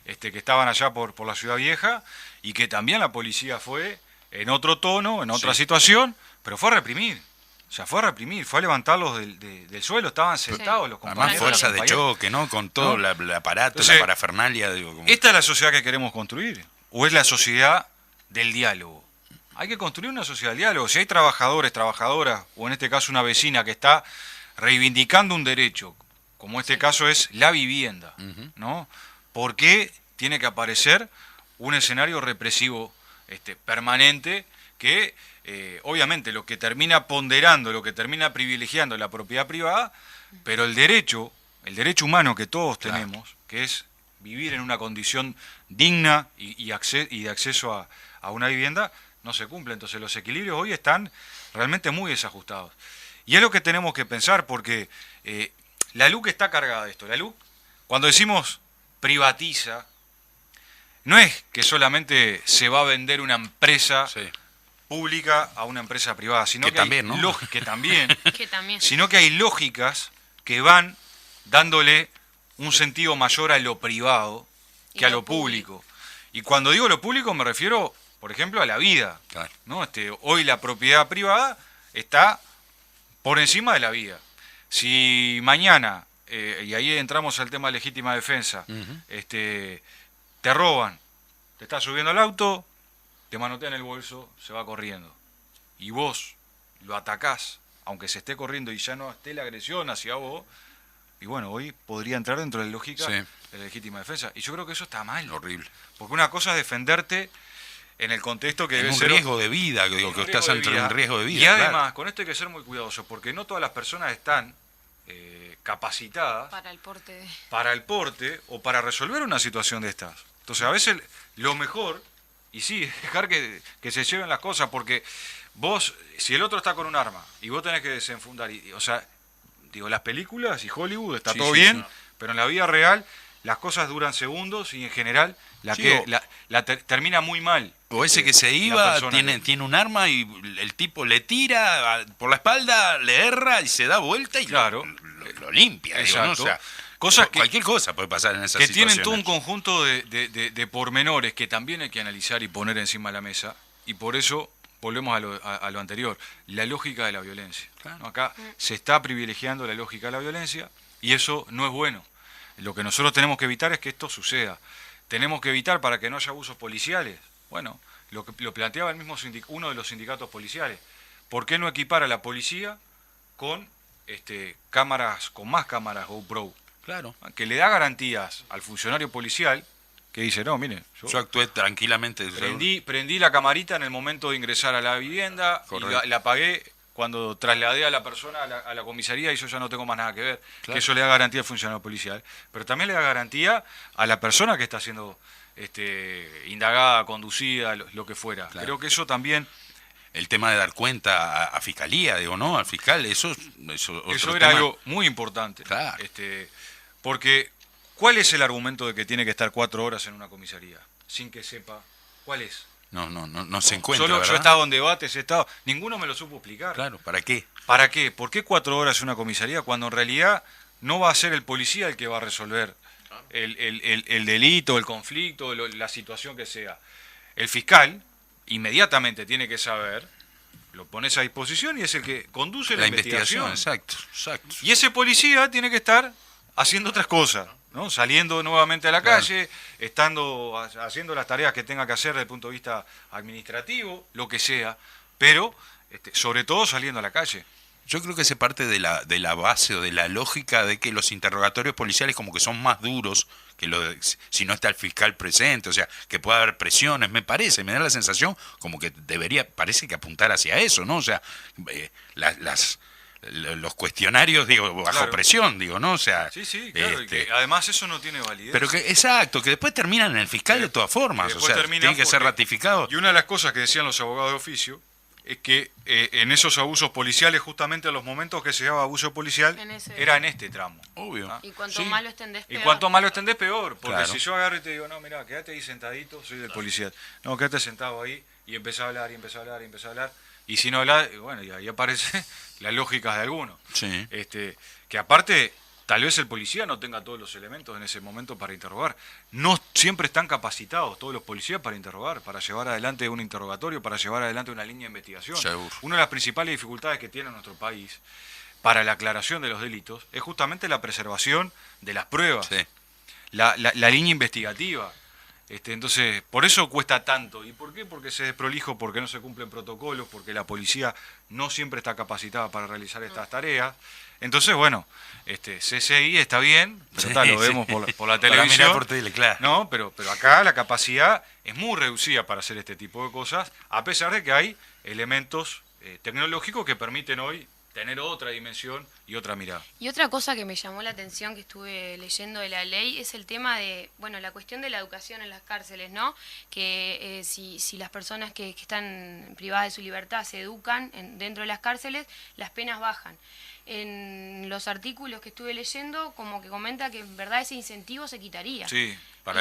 que estaban allá por la Ciudad Vieja, y que también la policía fue en otro tono, en otra situación, pero fue a reprimir. O sea, fue a reprimir, fue a levantarlos del suelo, estaban sentados los compañeros. Además, fuerza de choque, ¿no? Con todo el aparato, entonces, la parafernalia. ¿Esta es la sociedad que queremos construir? ¿O es la sociedad del diálogo? Hay que construir una sociedad del diálogo. Si hay trabajadores, trabajadoras, o en este caso una vecina que está reivindicando un derecho, como este caso es la vivienda, ¿no? ¿Por qué tiene que aparecer un escenario represivo permanente que... obviamente lo que termina ponderando, lo que termina privilegiando la propiedad privada, pero el derecho humano que todos tenemos, que es vivir en una condición digna y de acceso a una vivienda, no se cumple. Entonces los equilibrios hoy están realmente muy desajustados. Y es lo que tenemos que pensar, porque la LUC está cargada de esto. La LUC, cuando decimos privatiza, no es que solamente se va a vender una empresa pública a una empresa privada, sino que también, hay ¿no? que también, Que también. sino que hay lógicas que van dándole un sentido mayor a lo privado que a lo público. Y cuando digo lo público me refiero, por ejemplo, a la vida. Claro. ¿No? Hoy la propiedad privada está por encima de la vida. Si mañana, y ahí entramos al tema de legítima defensa, te roban, te estás subiendo al auto, te manotean el bolso, se va corriendo. Y vos lo atacás, aunque se esté corriendo y ya no esté la agresión hacia vos, y bueno, hoy podría entrar dentro de la lógica de la legítima defensa. Y yo creo que eso está mal. Horrible. Porque una cosa es defenderte en el contexto que En debe un ser... riesgo de vida, que digo, que estás ante un riesgo de vida. Y además, claro. con esto hay que ser muy cuidadoso, porque no todas las personas están capacitadas Para el porte de... para el porte o para resolver una situación de estas. Entonces, a veces lo mejor, y sí, dejar que se lleven las cosas, porque vos, si el otro está con un arma y vos tenés que desenfundar, o sea, digo, las películas y Hollywood está todo bien, pero en la vida real las cosas duran segundos y en general termina muy mal. O ese que se iba, tiene un arma y el tipo le tira por la espalda, le erra y se da vuelta y lo limpia. Digo, ¿no? O sea, cualquier cosa puede pasar en esas que situaciones. tienen todo un conjunto de pormenores que también hay que analizar y poner encima de la mesa, y por eso volvemos a lo anterior, la lógica de la violencia. Claro. ¿No? Acá se está privilegiando la lógica de la violencia y eso no es bueno. Lo que nosotros tenemos que evitar es que esto suceda. Tenemos que evitar para que no haya abusos policiales. Bueno, lo planteaba el mismo uno de los sindicatos policiales. ¿Por qué no equipar a la policía con cámaras, con más cámaras GoPro? Claro. Que le da garantías al funcionario policial que dice, no, mire, yo actué tranquilamente. Prendí la camarita en el momento de ingresar a la vivienda y la apagué cuando trasladé a la persona a la comisaría y yo ya no tengo más nada que ver. Claro. Que eso le da garantía al funcionario policial. Pero también le da garantía a la persona que está siendo indagada, conducida, lo que fuera. Claro. Creo que eso también... El tema de dar cuenta a fiscalía, digo, ¿no? Al fiscal, eso era algo muy importante. Claro. Porque, ¿cuál es el argumento de que tiene que estar 4 horas en una comisaría? Sin que sepa, ¿cuál es? No se encuentra, Yo he estado en debates, ninguno me lo supo explicar. Claro, ¿para qué? ¿Para qué? ¿Por qué 4 horas en una comisaría cuando en realidad no va a ser el policía el que va a resolver el delito, el conflicto, la situación que sea? El fiscal inmediatamente tiene que saber, lo pones a disposición y es el que conduce la investigación. Exacto. Y ese policía tiene que estar haciendo otras cosas, ¿no? Saliendo nuevamente a la calle, haciendo las tareas que tenga que hacer desde el punto de vista administrativo, lo que sea, pero sobre todo saliendo a la calle. Yo creo que se parte de la base o de la lógica de que los interrogatorios policiales como que son más duros que si no está el fiscal presente, o sea, que puede haber presiones, me da la sensación como que parece que apuntar hacia eso, ¿no? O sea, los cuestionarios, digo, bajo presión, digo, ¿no? O sea, sí, claro, y que además eso no tiene validez. Pero exacto, que después terminan en el fiscal de todas formas, o sea, tiene que ser ratificado. Y una de las cosas que decían los abogados de oficio es que en esos abusos policiales, justamente en los momentos que se daba abuso policial, era en este tramo. Obvio. Y cuanto más lo extendés, peor. Y cuanto más lo extendés, peor. Porque claro. Si yo agarro y te digo, no, mirá, quédate ahí sentadito, soy del policía. No, quédate sentado ahí, y empezá a hablar, y empezá a hablar, y empezá a hablar. Y si no hablas, bueno, y ahí aparece las lógicas de algunos. Sí. Que aparte, tal vez el policía no tenga todos los elementos en ese momento para interrogar. No siempre están capacitados todos los policías para interrogar, para llevar adelante un interrogatorio, para llevar adelante una línea de investigación. Seguro. Una de las principales dificultades que tiene nuestro país para la aclaración de los delitos es justamente la preservación de las pruebas, sí. la línea investigativa. Entonces, por eso cuesta tanto. ¿Y por qué? Porque se desprolijo, porque no se cumplen protocolos, porque la policía no siempre está capacitada para realizar estas tareas. Entonces, bueno, CCI está bien, pero lo vemos por la televisión. Por tele, claro. No, pero acá la capacidad es muy reducida para hacer este tipo de cosas, a pesar de que hay elementos tecnológicos que permiten hoy tener otra dimensión y otra mirada. Y otra cosa que me llamó la atención que estuve leyendo de la ley es el tema de, bueno, la cuestión de la educación en las cárceles, ¿no? Que si las personas que están privadas de su libertad se educan dentro de las cárceles, las penas bajan. En los artículos que estuve leyendo, como que comenta que en verdad ese incentivo se quitaría. Sí.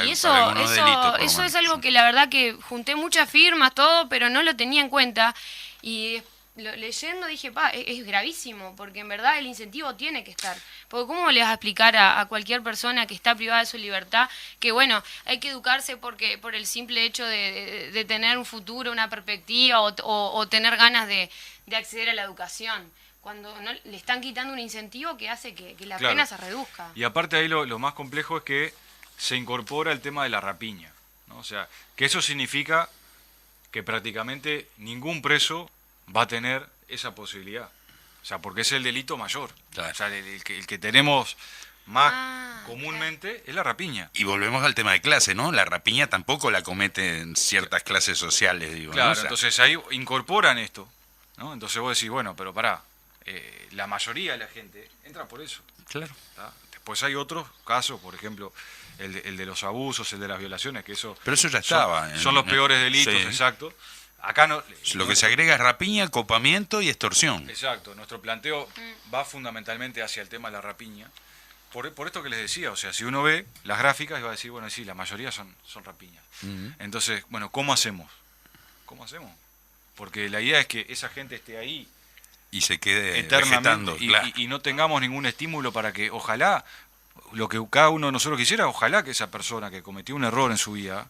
Y eso es algo que la verdad que junté muchas firmas, todo, pero no lo tenía en cuenta. Y leyendo dije, es gravísimo, porque en verdad el incentivo tiene que estar. Porque ¿cómo le vas a explicar a cualquier persona que está privada de su libertad que, bueno, hay que educarse porque por el simple hecho de tener un futuro, una perspectiva o tener ganas de acceder a la educación? Cuando no, le están quitando un incentivo que hace que la pena se reduzca. Y aparte ahí lo más complejo es que se incorpora el tema de la rapiña, ¿no? O sea, que eso significa que prácticamente ningún preso va a tener esa posibilidad. O sea, porque es el delito mayor. Claro. O sea, el que tenemos más comúnmente es la rapiña. Y volvemos al tema de clase, ¿no? La rapiña tampoco la cometen ciertas clases sociales, digo. Claro, ¿no? O sea, entonces ahí incorporan esto, ¿no? Entonces vos decís, bueno, pero pará, la mayoría de la gente entra por eso. claro. ¿Tá? Después hay otros casos, por ejemplo, el de los abusos, el de las violaciones, que eso... Pero eso ya estaba. Son los peores delitos, Sí. exacto. Acá no... Lo que se agrega es rapiña, copamiento y extorsión. Exacto, nuestro planteo va fundamentalmente hacia el tema de la rapiña. Por esto que les decía, o sea, si uno ve las gráficas va a decir, bueno, sí, la mayoría son rapiñas. Entonces, bueno, ¿cómo hacemos? ¿Cómo hacemos? Porque la idea es que esa gente esté ahí Y se quede eternamente vegetando, claro. y no tengamos ningún estímulo para que, ojalá, lo que cada uno de nosotros quisiera, ojalá que esa persona que cometió un error en su vida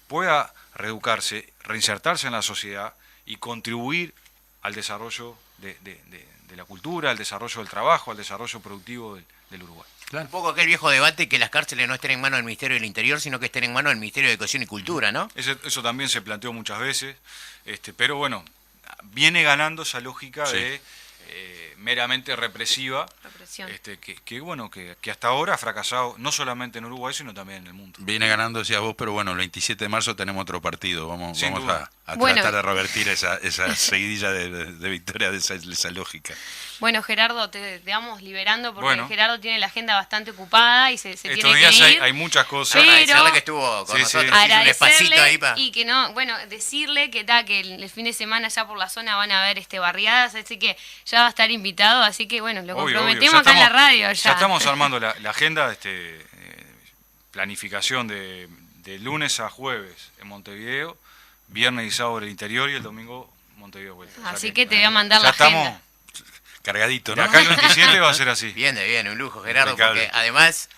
pueda reeducarse, reinsertarse en la sociedad y contribuir al desarrollo de la cultura, al desarrollo del trabajo, al desarrollo productivo del Uruguay. Un poco aquel viejo debate que las cárceles no estén en manos del Ministerio del Interior, sino que estén en manos del Ministerio de Educación y Cultura, ¿no? Eso también se planteó muchas veces, pero bueno, viene ganando esa lógica Sí. de meramente represiva, Represión. que hasta ahora ha fracasado no solamente en Uruguay, sino también en el mundo. Viene ganando, decías vos, pero bueno, el 27 de marzo tenemos otro partido. Vamos Sin duda. a Bueno. tratar de revertir esa seguidilla de victoria de esa lógica. Bueno, Gerardo, te vamos liberando porque Bueno. Gerardo tiene la agenda bastante ocupada y se tiene Estos que días ir. hay muchas cosas. Pero- Agradecerle que estuvo con Sí, sí. nosotros, hizo un espacito Agradecerle ahí para... y que no, bueno, decirle que que el fin de semana ya por la zona van a haber barriadas, así que ya va a estar invitado, así que bueno, lo Obvio, comprometemos obvio. acá en la radio ya. Ya estamos armando la agenda, planificación de lunes a jueves en Montevideo, viernes y sábado en el interior y el domingo Montevideo vuelta. O sea Así que te voy a mandar ya la estamos, agenda. Cargadito, de ¿no? acá al 27 va a ser así. Bien, un lujo, Gerardo, Impecable. porque además,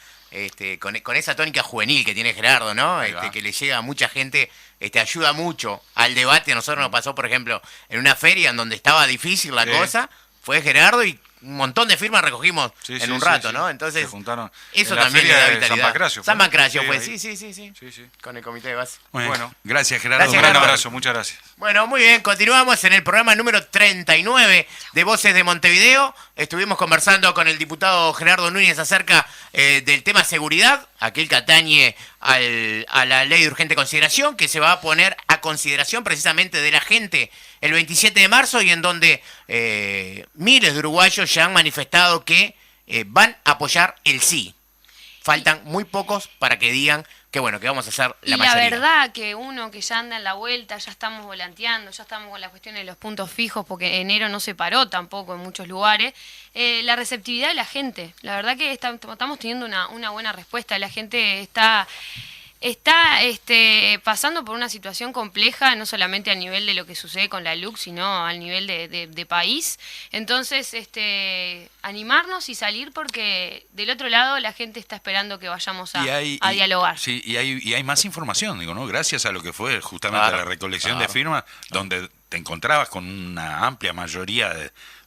con esa tónica juvenil que tiene Gerardo, ¿no? Ahí va. Que le llega a mucha gente, ayuda mucho al debate. A nosotros nos pasó, por ejemplo, en una feria en donde estaba difícil la Sí. cosa, fue Gerardo y un montón de firmas recogimos Sí, en sí, un sí, rato, sí. ¿no? Se Entonces, juntaron eso en la también le feria da de vitalidad. San Pancracio. San Pancracio Sí, fue, ahí. sí. Sí, sí. Con el comité de base. Bueno. Gracias, Gerardo. Gracias, Un gran Gerardo. abrazo, muchas gracias. Bueno, muy bien, continuamos en el programa número 39 de Voces de Montevideo. Estuvimos conversando con el diputado Gerardo Núñez acerca del tema seguridad, aquel que atañe a la ley de urgente consideración, que se va a poner a consideración precisamente de la gente el 27 de marzo y en donde miles de uruguayos ya han manifestado que van a apoyar el sí. Faltan muy pocos para que digan que bueno, que vamos a hacer la Y mayoría. la verdad que uno que ya anda en la vuelta, ya estamos volanteando, ya estamos con la cuestión de los puntos fijos, porque enero no se paró tampoco en muchos lugares, la receptividad de la gente. La verdad que estamos teniendo una buena respuesta. La gente está pasando por una situación compleja, no solamente a nivel de lo que sucede con la LUC, sino al nivel de país. Entonces, animarnos y salir porque del otro lado la gente está esperando que vayamos a dialogar. Sí, y hay más información, digo, ¿no? Gracias a lo que fue justamente Claro, la recolección claro. de firmas, donde te encontrabas con una amplia mayoría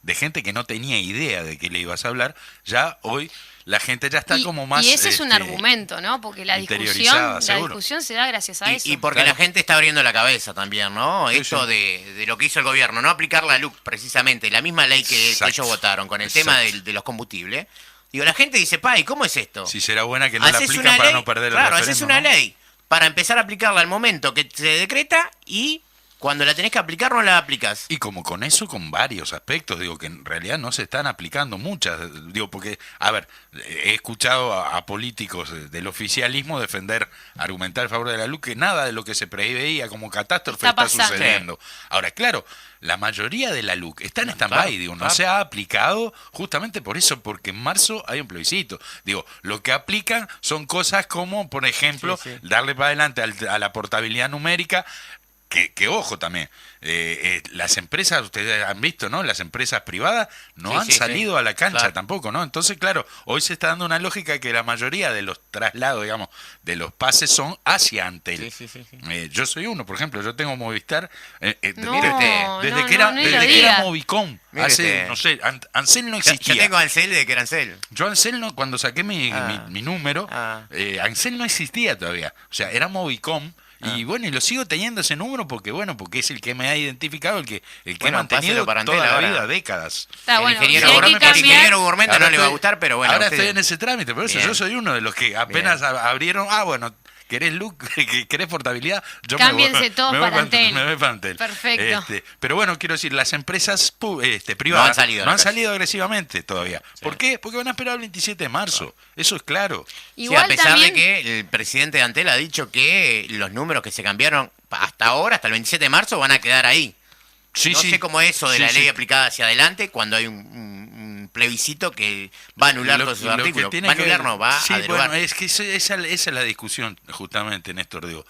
de gente que no tenía idea de qué le ibas a hablar, ya hoy la gente ya está como más... Y ese es un argumento, ¿no? Porque la interiorizada, seguro. discusión se da gracias a eso. Y porque Claro. la gente está abriendo la cabeza también, ¿no? Sí, Esto sí. de lo que hizo el gobierno, no aplicar la LUC precisamente, la misma ley que Exacto. ellos votaron con el Exacto. tema de los combustibles. Digo, la gente dice, ¿y cómo es esto? Si será buena que no la Haces aplican una para ley, no perder el claro, referéndum, haces una ¿no? ley para empezar a aplicarla al momento que se decreta y cuando la tenés que aplicar no la aplicas. Y como con eso, con varios aspectos, digo, que en realidad no se están aplicando muchas, digo, porque, a ver, he escuchado a políticos del oficialismo defender, argumentar a favor de la LUC, que nada de lo que se preveía como catástrofe Está está pasando. sucediendo. Ahora, claro, la mayoría de la LUC está en stand-by, claro, digo, no claro. se ha aplicado justamente por eso, porque en marzo hay un plebiscito. Digo, lo que aplican son cosas como, por ejemplo, Sí, sí. darle para adelante a la portabilidad numérica. Que ojo también, las empresas, ustedes han visto, ¿no? Las empresas privadas no Sí, han sí, salido sí. a la cancha Claro. tampoco, ¿no? Entonces, claro, hoy se está dando una lógica que la mayoría de los traslados, digamos, de los pases son hacia Antel. Sí, sí, sí, sí. Yo soy uno, por ejemplo, yo tengo Movistar No, desde no, que era, no, ni lo desde que era diga. Movicom, Mire hace, usted. no sé, Ansel no Yo existía. tengo Ansel de que era Ansel. Yo Ansel no, cuando saqué mi número, Ansel no existía todavía. O sea, era Movicom. Y bueno, y lo sigo teniendo ese número porque es el que me ha identificado, el que Bueno, he mantenido páselo para Antel toda la ahora. vida, décadas. Está El bueno, ingeniero si hay que Gourmet, el cambiar, ingeniero Gourmet no Ahora le va a estoy- gustar, pero bueno. ahora usted- estoy en ese trámite, por eso Bien. yo soy uno de los que apenas abrieron, bueno, ¿querés look? ¿Querés portabilidad? Yo Cámbiense todos me voy para Antel. Me voy para Antel. Perfecto. Pero bueno, quiero decir, las empresas privadas No han salido a la calle. salido agresivamente todavía. ¿Por qué? Porque van a esperar el 27 de marzo. Eso es claro. Sí, igual a pesar también, de que el presidente de Antel ha dicho que los números que se cambiaron hasta ahora, hasta el 27 de marzo, van a quedar ahí. Sí, No sí. sé cómo eso de Sí, la sí. ley aplicada hacia adelante cuando hay un plebiscito que va a anular todos esos Lo que artículos. tiene Va a que anular, ver- no, va sí, a derogar. bueno, es que esa es la discusión, justamente, Néstor. Digo,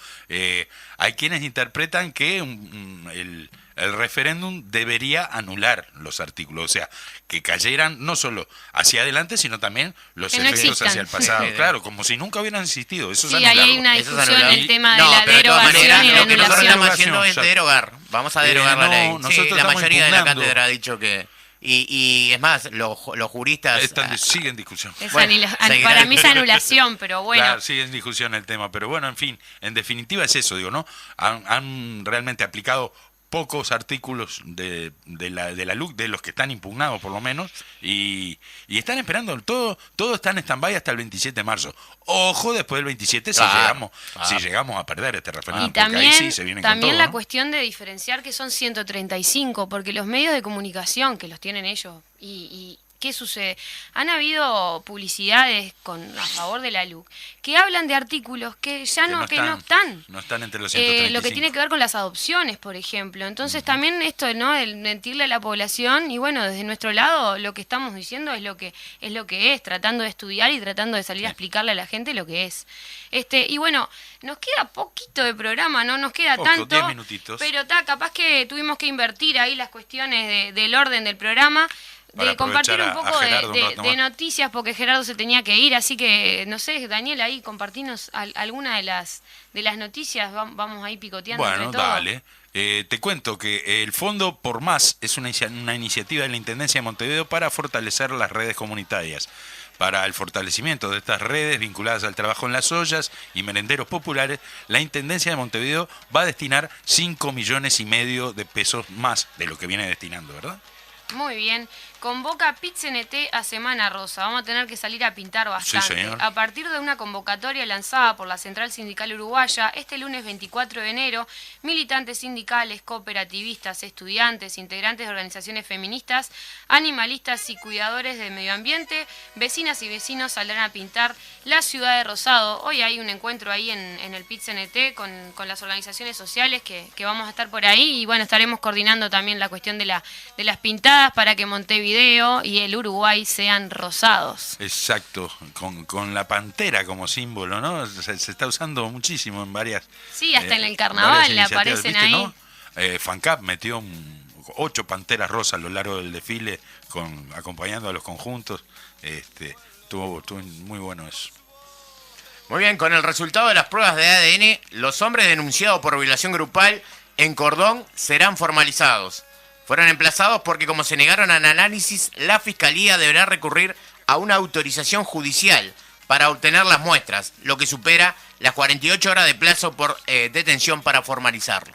hay quienes interpretan que el referéndum debería anular los artículos, o sea, que cayeran no solo hacia adelante, sino también los Que no efectos existan. hacia el pasado. Sí. Claro, como si nunca hubieran existido. Eso es sí, ahí hay anularlo. una Eso es discusión en anular. el tema No, de la pero de todas derogación maneras, y la lo que nosotros anulación. estamos haciendo es Exacto. derogar. Vamos a derogar la no, ley. nosotros Sí, la estamos mayoría de la impugnando. cátedra ha dicho que... Y es más, los juristas... Sigue en discusión. Es Bueno, seguirá. para mí es anulación, pero bueno. Claro, sí, es discusión el tema, pero bueno, en fin, en definitiva es eso, digo, ¿no? Han realmente aplicado pocos artículos de la LUC, de los que están impugnados por lo menos, y están esperando, todo está en stand-by hasta el 27 de marzo. Ojo después del 27 Claro, si llegamos a perder este referéndum, Y porque también, ahí sí se vienen con también todo, la ¿no? cuestión de diferenciar que son 135, porque los medios de comunicación que los tienen ellos, y ¿qué sucede? Han habido publicidades a favor de la LUC que hablan de artículos que ya no están. No están entre los 135. Lo que tiene que ver con las adopciones, por ejemplo. Entonces también esto, ¿no? El mentirle a la población, y bueno, desde nuestro lado lo que estamos diciendo es lo que es, tratando de estudiar y tratando de salir a explicarle a la gente lo que es. Y bueno, nos queda poquito de programa, no nos queda Poco, tanto, 10 minutitos. pero capaz que tuvimos que invertir ahí las cuestiones del orden del programa. Para De compartir un aprovechar a poco Gerardo un rato de más. noticias, porque Gerardo se tenía que ir, así que, no sé, Daniel, ahí compartinos alguna de las noticias, vamos ahí picoteando Bueno, entre todos. dale. Te cuento que el Fondo Por Más es una iniciativa de la Intendencia de Montevideo para fortalecer las redes comunitarias. Para el fortalecimiento de estas redes vinculadas al trabajo en las ollas y merenderos populares, la Intendencia de Montevideo va a destinar 5,5 millones de pesos más de lo que viene destinando, ¿verdad? Muy bien. Convoca PIT-CNT a Semana Rosa. Vamos a tener que salir a pintar bastante. Sí, señor. A partir de una convocatoria lanzada por la Central Sindical Uruguaya, este lunes 24 de enero, militantes sindicales, cooperativistas, estudiantes, integrantes de organizaciones feministas, animalistas y cuidadores del medio ambiente, vecinas y vecinos saldrán a pintar la ciudad de Rosado. Hoy hay un encuentro ahí en el PIT-CNT con las organizaciones sociales que vamos a estar por ahí, y bueno, estaremos coordinando también la cuestión de las pintadas para que Montevideo y el Uruguay sean rosados. Exacto, con la pantera como símbolo, ¿no? Se está usando muchísimo en varias... Sí, hasta en el varias carnaval le iniciativas, aparecen ¿viste, ahí. no? FANCAP metió 8 panteras rosas a lo largo del desfile, acompañando a los conjuntos. Estuvo muy bueno eso. Muy bien, con el resultado de las pruebas de ADN, los hombres denunciados por violación grupal en Cordón serán formalizados. Fueron emplazados porque, como se negaron al análisis, la Fiscalía deberá recurrir a una autorización judicial para obtener las muestras, lo que supera las 48 horas de plazo por detención para formalizarlo.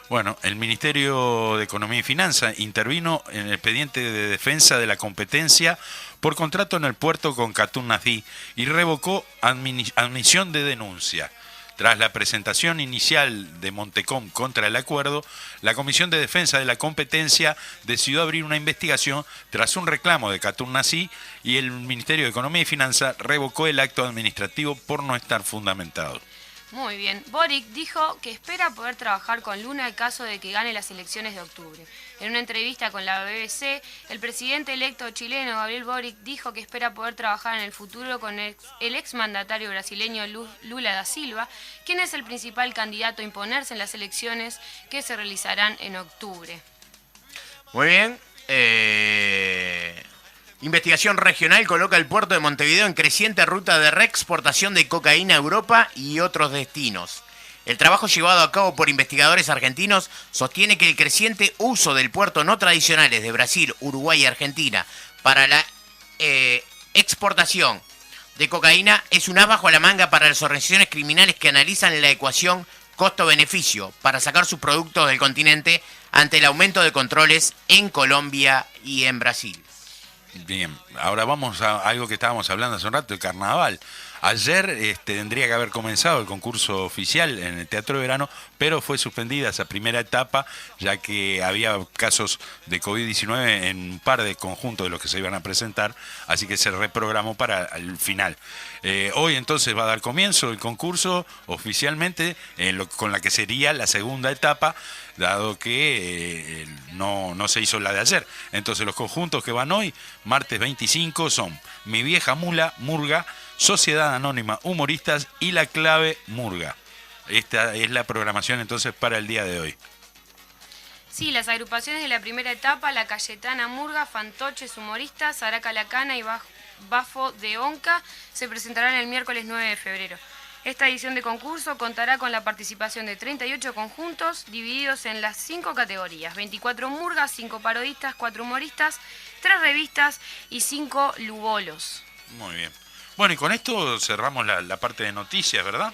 Bueno, el Ministerio de Economía y Finanzas intervino en el expediente de defensa de la competencia por contrato en el puerto con Catunací y revocó admisión de denuncia. Tras la presentación inicial de Montecom contra el acuerdo, la Comisión de Defensa de la Competencia decidió abrir una investigación tras un reclamo de Caturnasí y el Ministerio de Economía y Finanzas revocó el acto administrativo por no estar fundamentado. Muy bien. Boric dijo que espera poder trabajar con Luna en caso de que gane las elecciones de octubre. En una entrevista con la BBC, el presidente electo chileno Gabriel Boric dijo que espera poder trabajar en el futuro con el exmandatario brasileño Lula da Silva, quien es el principal candidato a imponerse en las elecciones que se realizarán en octubre. Muy bien. Investigación regional coloca el puerto de Montevideo en creciente ruta de reexportación de cocaína a Europa y otros destinos. El trabajo llevado a cabo por investigadores argentinos sostiene que el creciente uso del puerto no tradicionales de Brasil, Uruguay y Argentina para la exportación de cocaína es un as bajo la manga para las organizaciones criminales que analizan la ecuación costo-beneficio para sacar sus productos del continente ante el aumento de controles en Colombia y en Brasil. Bien, ahora vamos a algo que estábamos hablando hace un rato, el carnaval. Ayer tendría que haber comenzado el concurso oficial en el Teatro de Verano, pero fue suspendida esa primera etapa, ya que había casos de COVID-19 en un par de conjuntos de los que se iban a presentar, así que se reprogramó para el final. Hoy entonces va a dar comienzo el concurso oficialmente, con la que sería la segunda etapa, dado que no se hizo la de ayer. Entonces los conjuntos que van hoy, martes 25, son Mi Vieja Mula, Murga, Sociedad Anónima Humoristas y La Clave Murga. Esta es la programación entonces para el día de hoy. Sí, las agrupaciones de la primera etapa, La Cayetana Murga, Fantoches Humoristas, Araca La Cana y Bafo de Onca, se presentarán el miércoles 9 de febrero. Esta edición de concurso contará con la participación de 38 conjuntos divididos en las 5 categorías: 24 murgas, 5 parodistas, 4 humoristas, 3 revistas y 5 lugolos. Muy bien. Bueno, y con esto cerramos la parte de noticias, ¿verdad?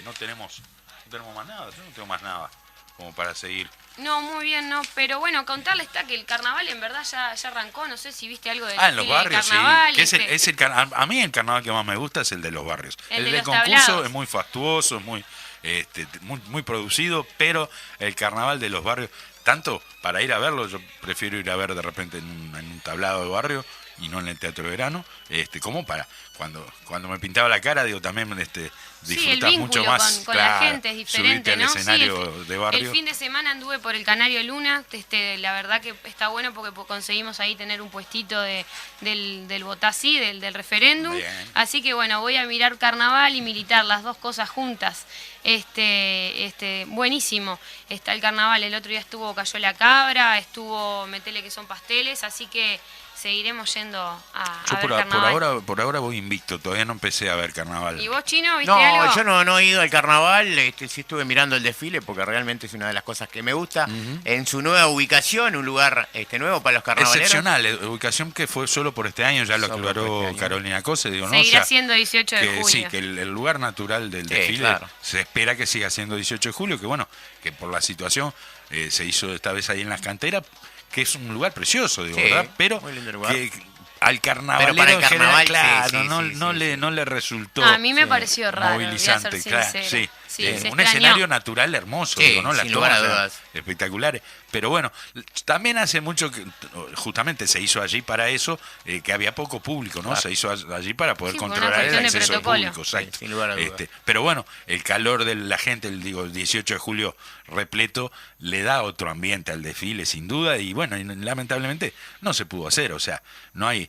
No tenemos más nada, yo no tengo más nada como para seguir. No, muy bien, no, pero bueno, contarles está que el carnaval en verdad ya arrancó, no sé si viste algo del en los barrios, carnaval. Sí. A mí el carnaval que más me gusta es el de los barrios. El de del los concurso tablados. es muy fastuoso, es muy producido, pero el carnaval de los barrios, tanto para ir a verlo, yo prefiero ir a ver de repente en un tablado de barrio y no en el Teatro de Verano, como para cuando me pintaba la cara, digo, también disfrutás el mucho vínculo más, con claro, la gente es diferente, subirte al ¿no? escenario de barrio. El fin de semana anduve por el Canario Luna, la verdad que está bueno porque conseguimos ahí tener un puestito del Botasí, del referéndum, Bien. así que bueno, voy a mirar carnaval y militar, las dos cosas juntas. Buenísimo está el carnaval, el otro día cayó la cabra, estuvo Metele que son pasteles, así que seguiremos yendo a Yo ver carnaval. por ahora voy invicto, todavía no empecé a ver carnaval. ¿Y vos, Chino, viste No, algo? yo no he ido al carnaval, sí estuve mirando el desfile porque realmente es una de las cosas que me gusta. En su nueva ubicación, un lugar nuevo para los carnavaleros. Excepcional, ubicación que fue solo por este año, ya lo Solo por aclaró este año. Carolina Cose, digo, ¿no? Seguirá siendo 18 de que, julio. sí, que el lugar natural del Sí, desfile claro. se espera que siga siendo 18 de julio, que bueno, que por la situación se hizo esta vez ahí en las canteras, que es un lugar precioso, digo, Sí, ¿verdad? Pero muy lindo lugar. que al carnavalero Pero para el en general, carnaval, claro, sí, no le resultó A mí me pareció raro, voy a movilizante, ser claro, sincera. sí. Sí, se Un extrañó. escenario natural hermoso, Sí, digo, ¿no? Las sin lugar a tomas dudas. espectaculares. Pero bueno, también hace mucho que justamente se hizo allí para eso, que había poco público, ¿no? Claro. Se hizo allí para poder Sí, por una controlar el cuestión de acceso protocolo. público, exacto. Sí, sin lugar a dudas. Pero bueno, el calor de la gente, el 18 de julio repleto, le da otro ambiente al desfile, sin duda, y bueno, y lamentablemente no se pudo hacer, o sea, no hay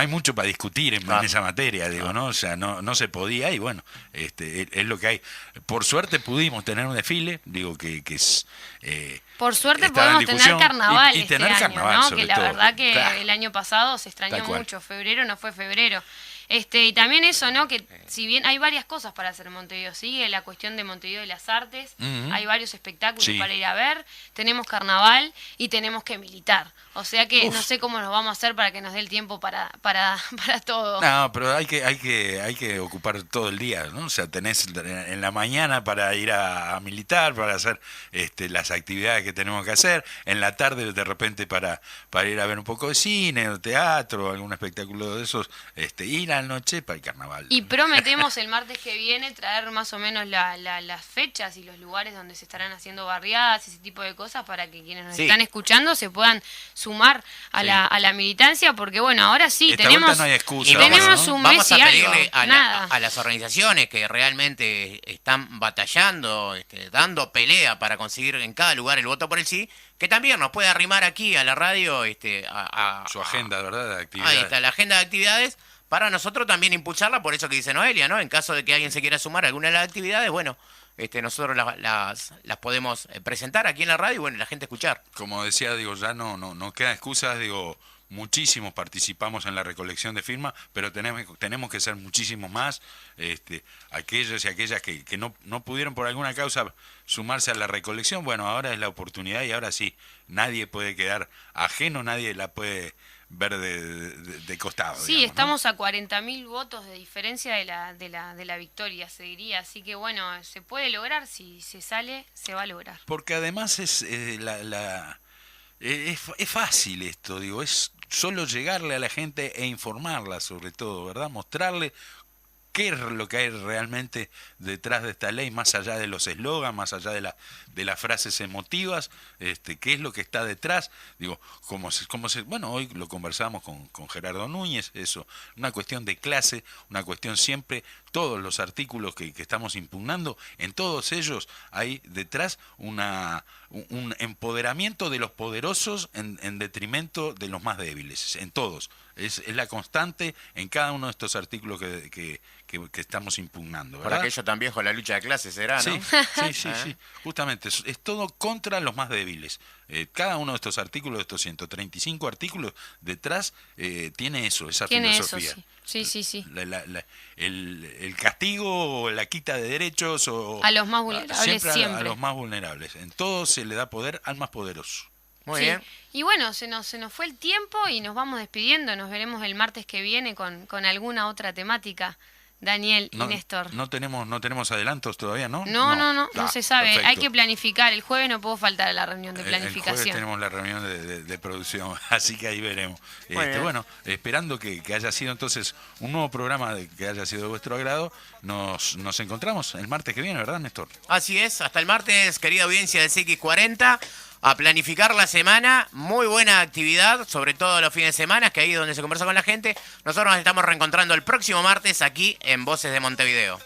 mucho para discutir en esa materia, digo, ¿no? O sea, no se podía, y bueno, es lo que hay. Por suerte pudimos tener un desfile, digo que es... Por suerte estaba en podemos tener discusión, carnaval y este tener año, carnaval, ¿no? sobre Que la todo. verdad que Claro. el año pasado se extrañó Tal cual. mucho, febrero no fue febrero. Y también eso, ¿no? Que si bien hay varias cosas para hacer en Montevideo, sigue la cuestión de Montevideo de las Artes, Ujú. hay varios espectáculos Sí. para ir a ver, tenemos carnaval y tenemos que militar. O sea que no sé cómo nos vamos a hacer para que nos dé el tiempo para todo. No, pero hay que ocupar todo el día, ¿no? O sea, tenés en la mañana para ir a militar, para hacer las actividades que tenemos que hacer, en la tarde de repente para ir a ver un poco de cine o teatro, algún espectáculo de esos, y la noche para el carnaval. Y prometemos el martes que viene traer más o menos las fechas y los lugares donde se estarán haciendo barriadas y ese tipo de cosas para que quienes nos Sí. están escuchando se puedan sumar a, Sí. a la militancia, porque bueno, ahora sí, Esta tenemos, vuelta no hay excusa. Y tenemos ¿no? un mes vamos a y algo, pedirle nada. a las organizaciones que realmente están batallando, dando pelea para conseguir en cada lugar el voto por el sí, que también nos puede arrimar aquí a la radio Su agenda, ¿verdad? De actividades. Ahí está, la agenda de actividades, para nosotros también impulsarla, por eso que dice Noelia, ¿no? En caso de que alguien se quiera sumar a alguna de las actividades, bueno, nosotros las podemos presentar aquí en la radio y bueno, la gente escuchar. Como decía, digo, ya no quedan excusas, digo, muchísimos participamos en la recolección de firmas, pero tenemos que ser muchísimos más, aquellos y aquellas que no pudieron por alguna causa sumarse a la recolección, bueno, ahora es la oportunidad y ahora sí, nadie puede quedar ajeno, nadie la puede ver de costado. Sí, digamos, ¿no? estamos a 40.000 votos de diferencia de la victoria, se diría. Así que bueno, se puede lograr, si se sale, se va a lograr. Porque además es es fácil esto, digo, es solo llegarle a la gente e informarla sobre todo, ¿verdad? Mostrarle qué es lo que hay realmente detrás de esta ley, más allá de los eslogans, más allá de las frases emotivas, qué es lo que está detrás. Digo, bueno, hoy lo conversamos con Gerardo Núñez, eso, una cuestión de clase, una cuestión siempre, todos los artículos que estamos impugnando, en todos ellos hay detrás un empoderamiento de los poderosos en detrimento de los más débiles, en todos. Es la constante en cada uno de estos artículos que estamos impugnando, Por ¿verdad? aquello tan viejo, la lucha de clases será, ¿no? Sí. Justamente, es todo contra los más débiles. Cada uno de estos artículos, de estos 135 artículos, detrás tiene eso, esa Tiene eso, filosofía. sí. El castigo o la quita de derechos o A los más vulnerables, a siempre. los más vulnerables. En todo se le da poder al más poderoso. Muy Sí. bien. Y bueno, se nos fue el tiempo y nos vamos despidiendo. Nos veremos el martes que viene con alguna otra temática. Daniel y Néstor. No tenemos adelantos todavía, ¿no? No se sabe. Perfecto. Hay que planificar. El jueves no puedo faltar a la reunión de El jueves planificación. tenemos la reunión de producción, así que ahí veremos. Muy bien. Bueno, esperando que haya sido entonces un nuevo programa que haya sido de vuestro agrado, nos encontramos el martes que viene, ¿verdad, Néstor? Así es, hasta el martes, querida audiencia de CX40, a planificar la semana, muy buena actividad, sobre todo los fines de semana, que ahí es donde se conversa con la gente. Nosotros nos estamos reencontrando el próximo martes aquí en Voces de Montevideo.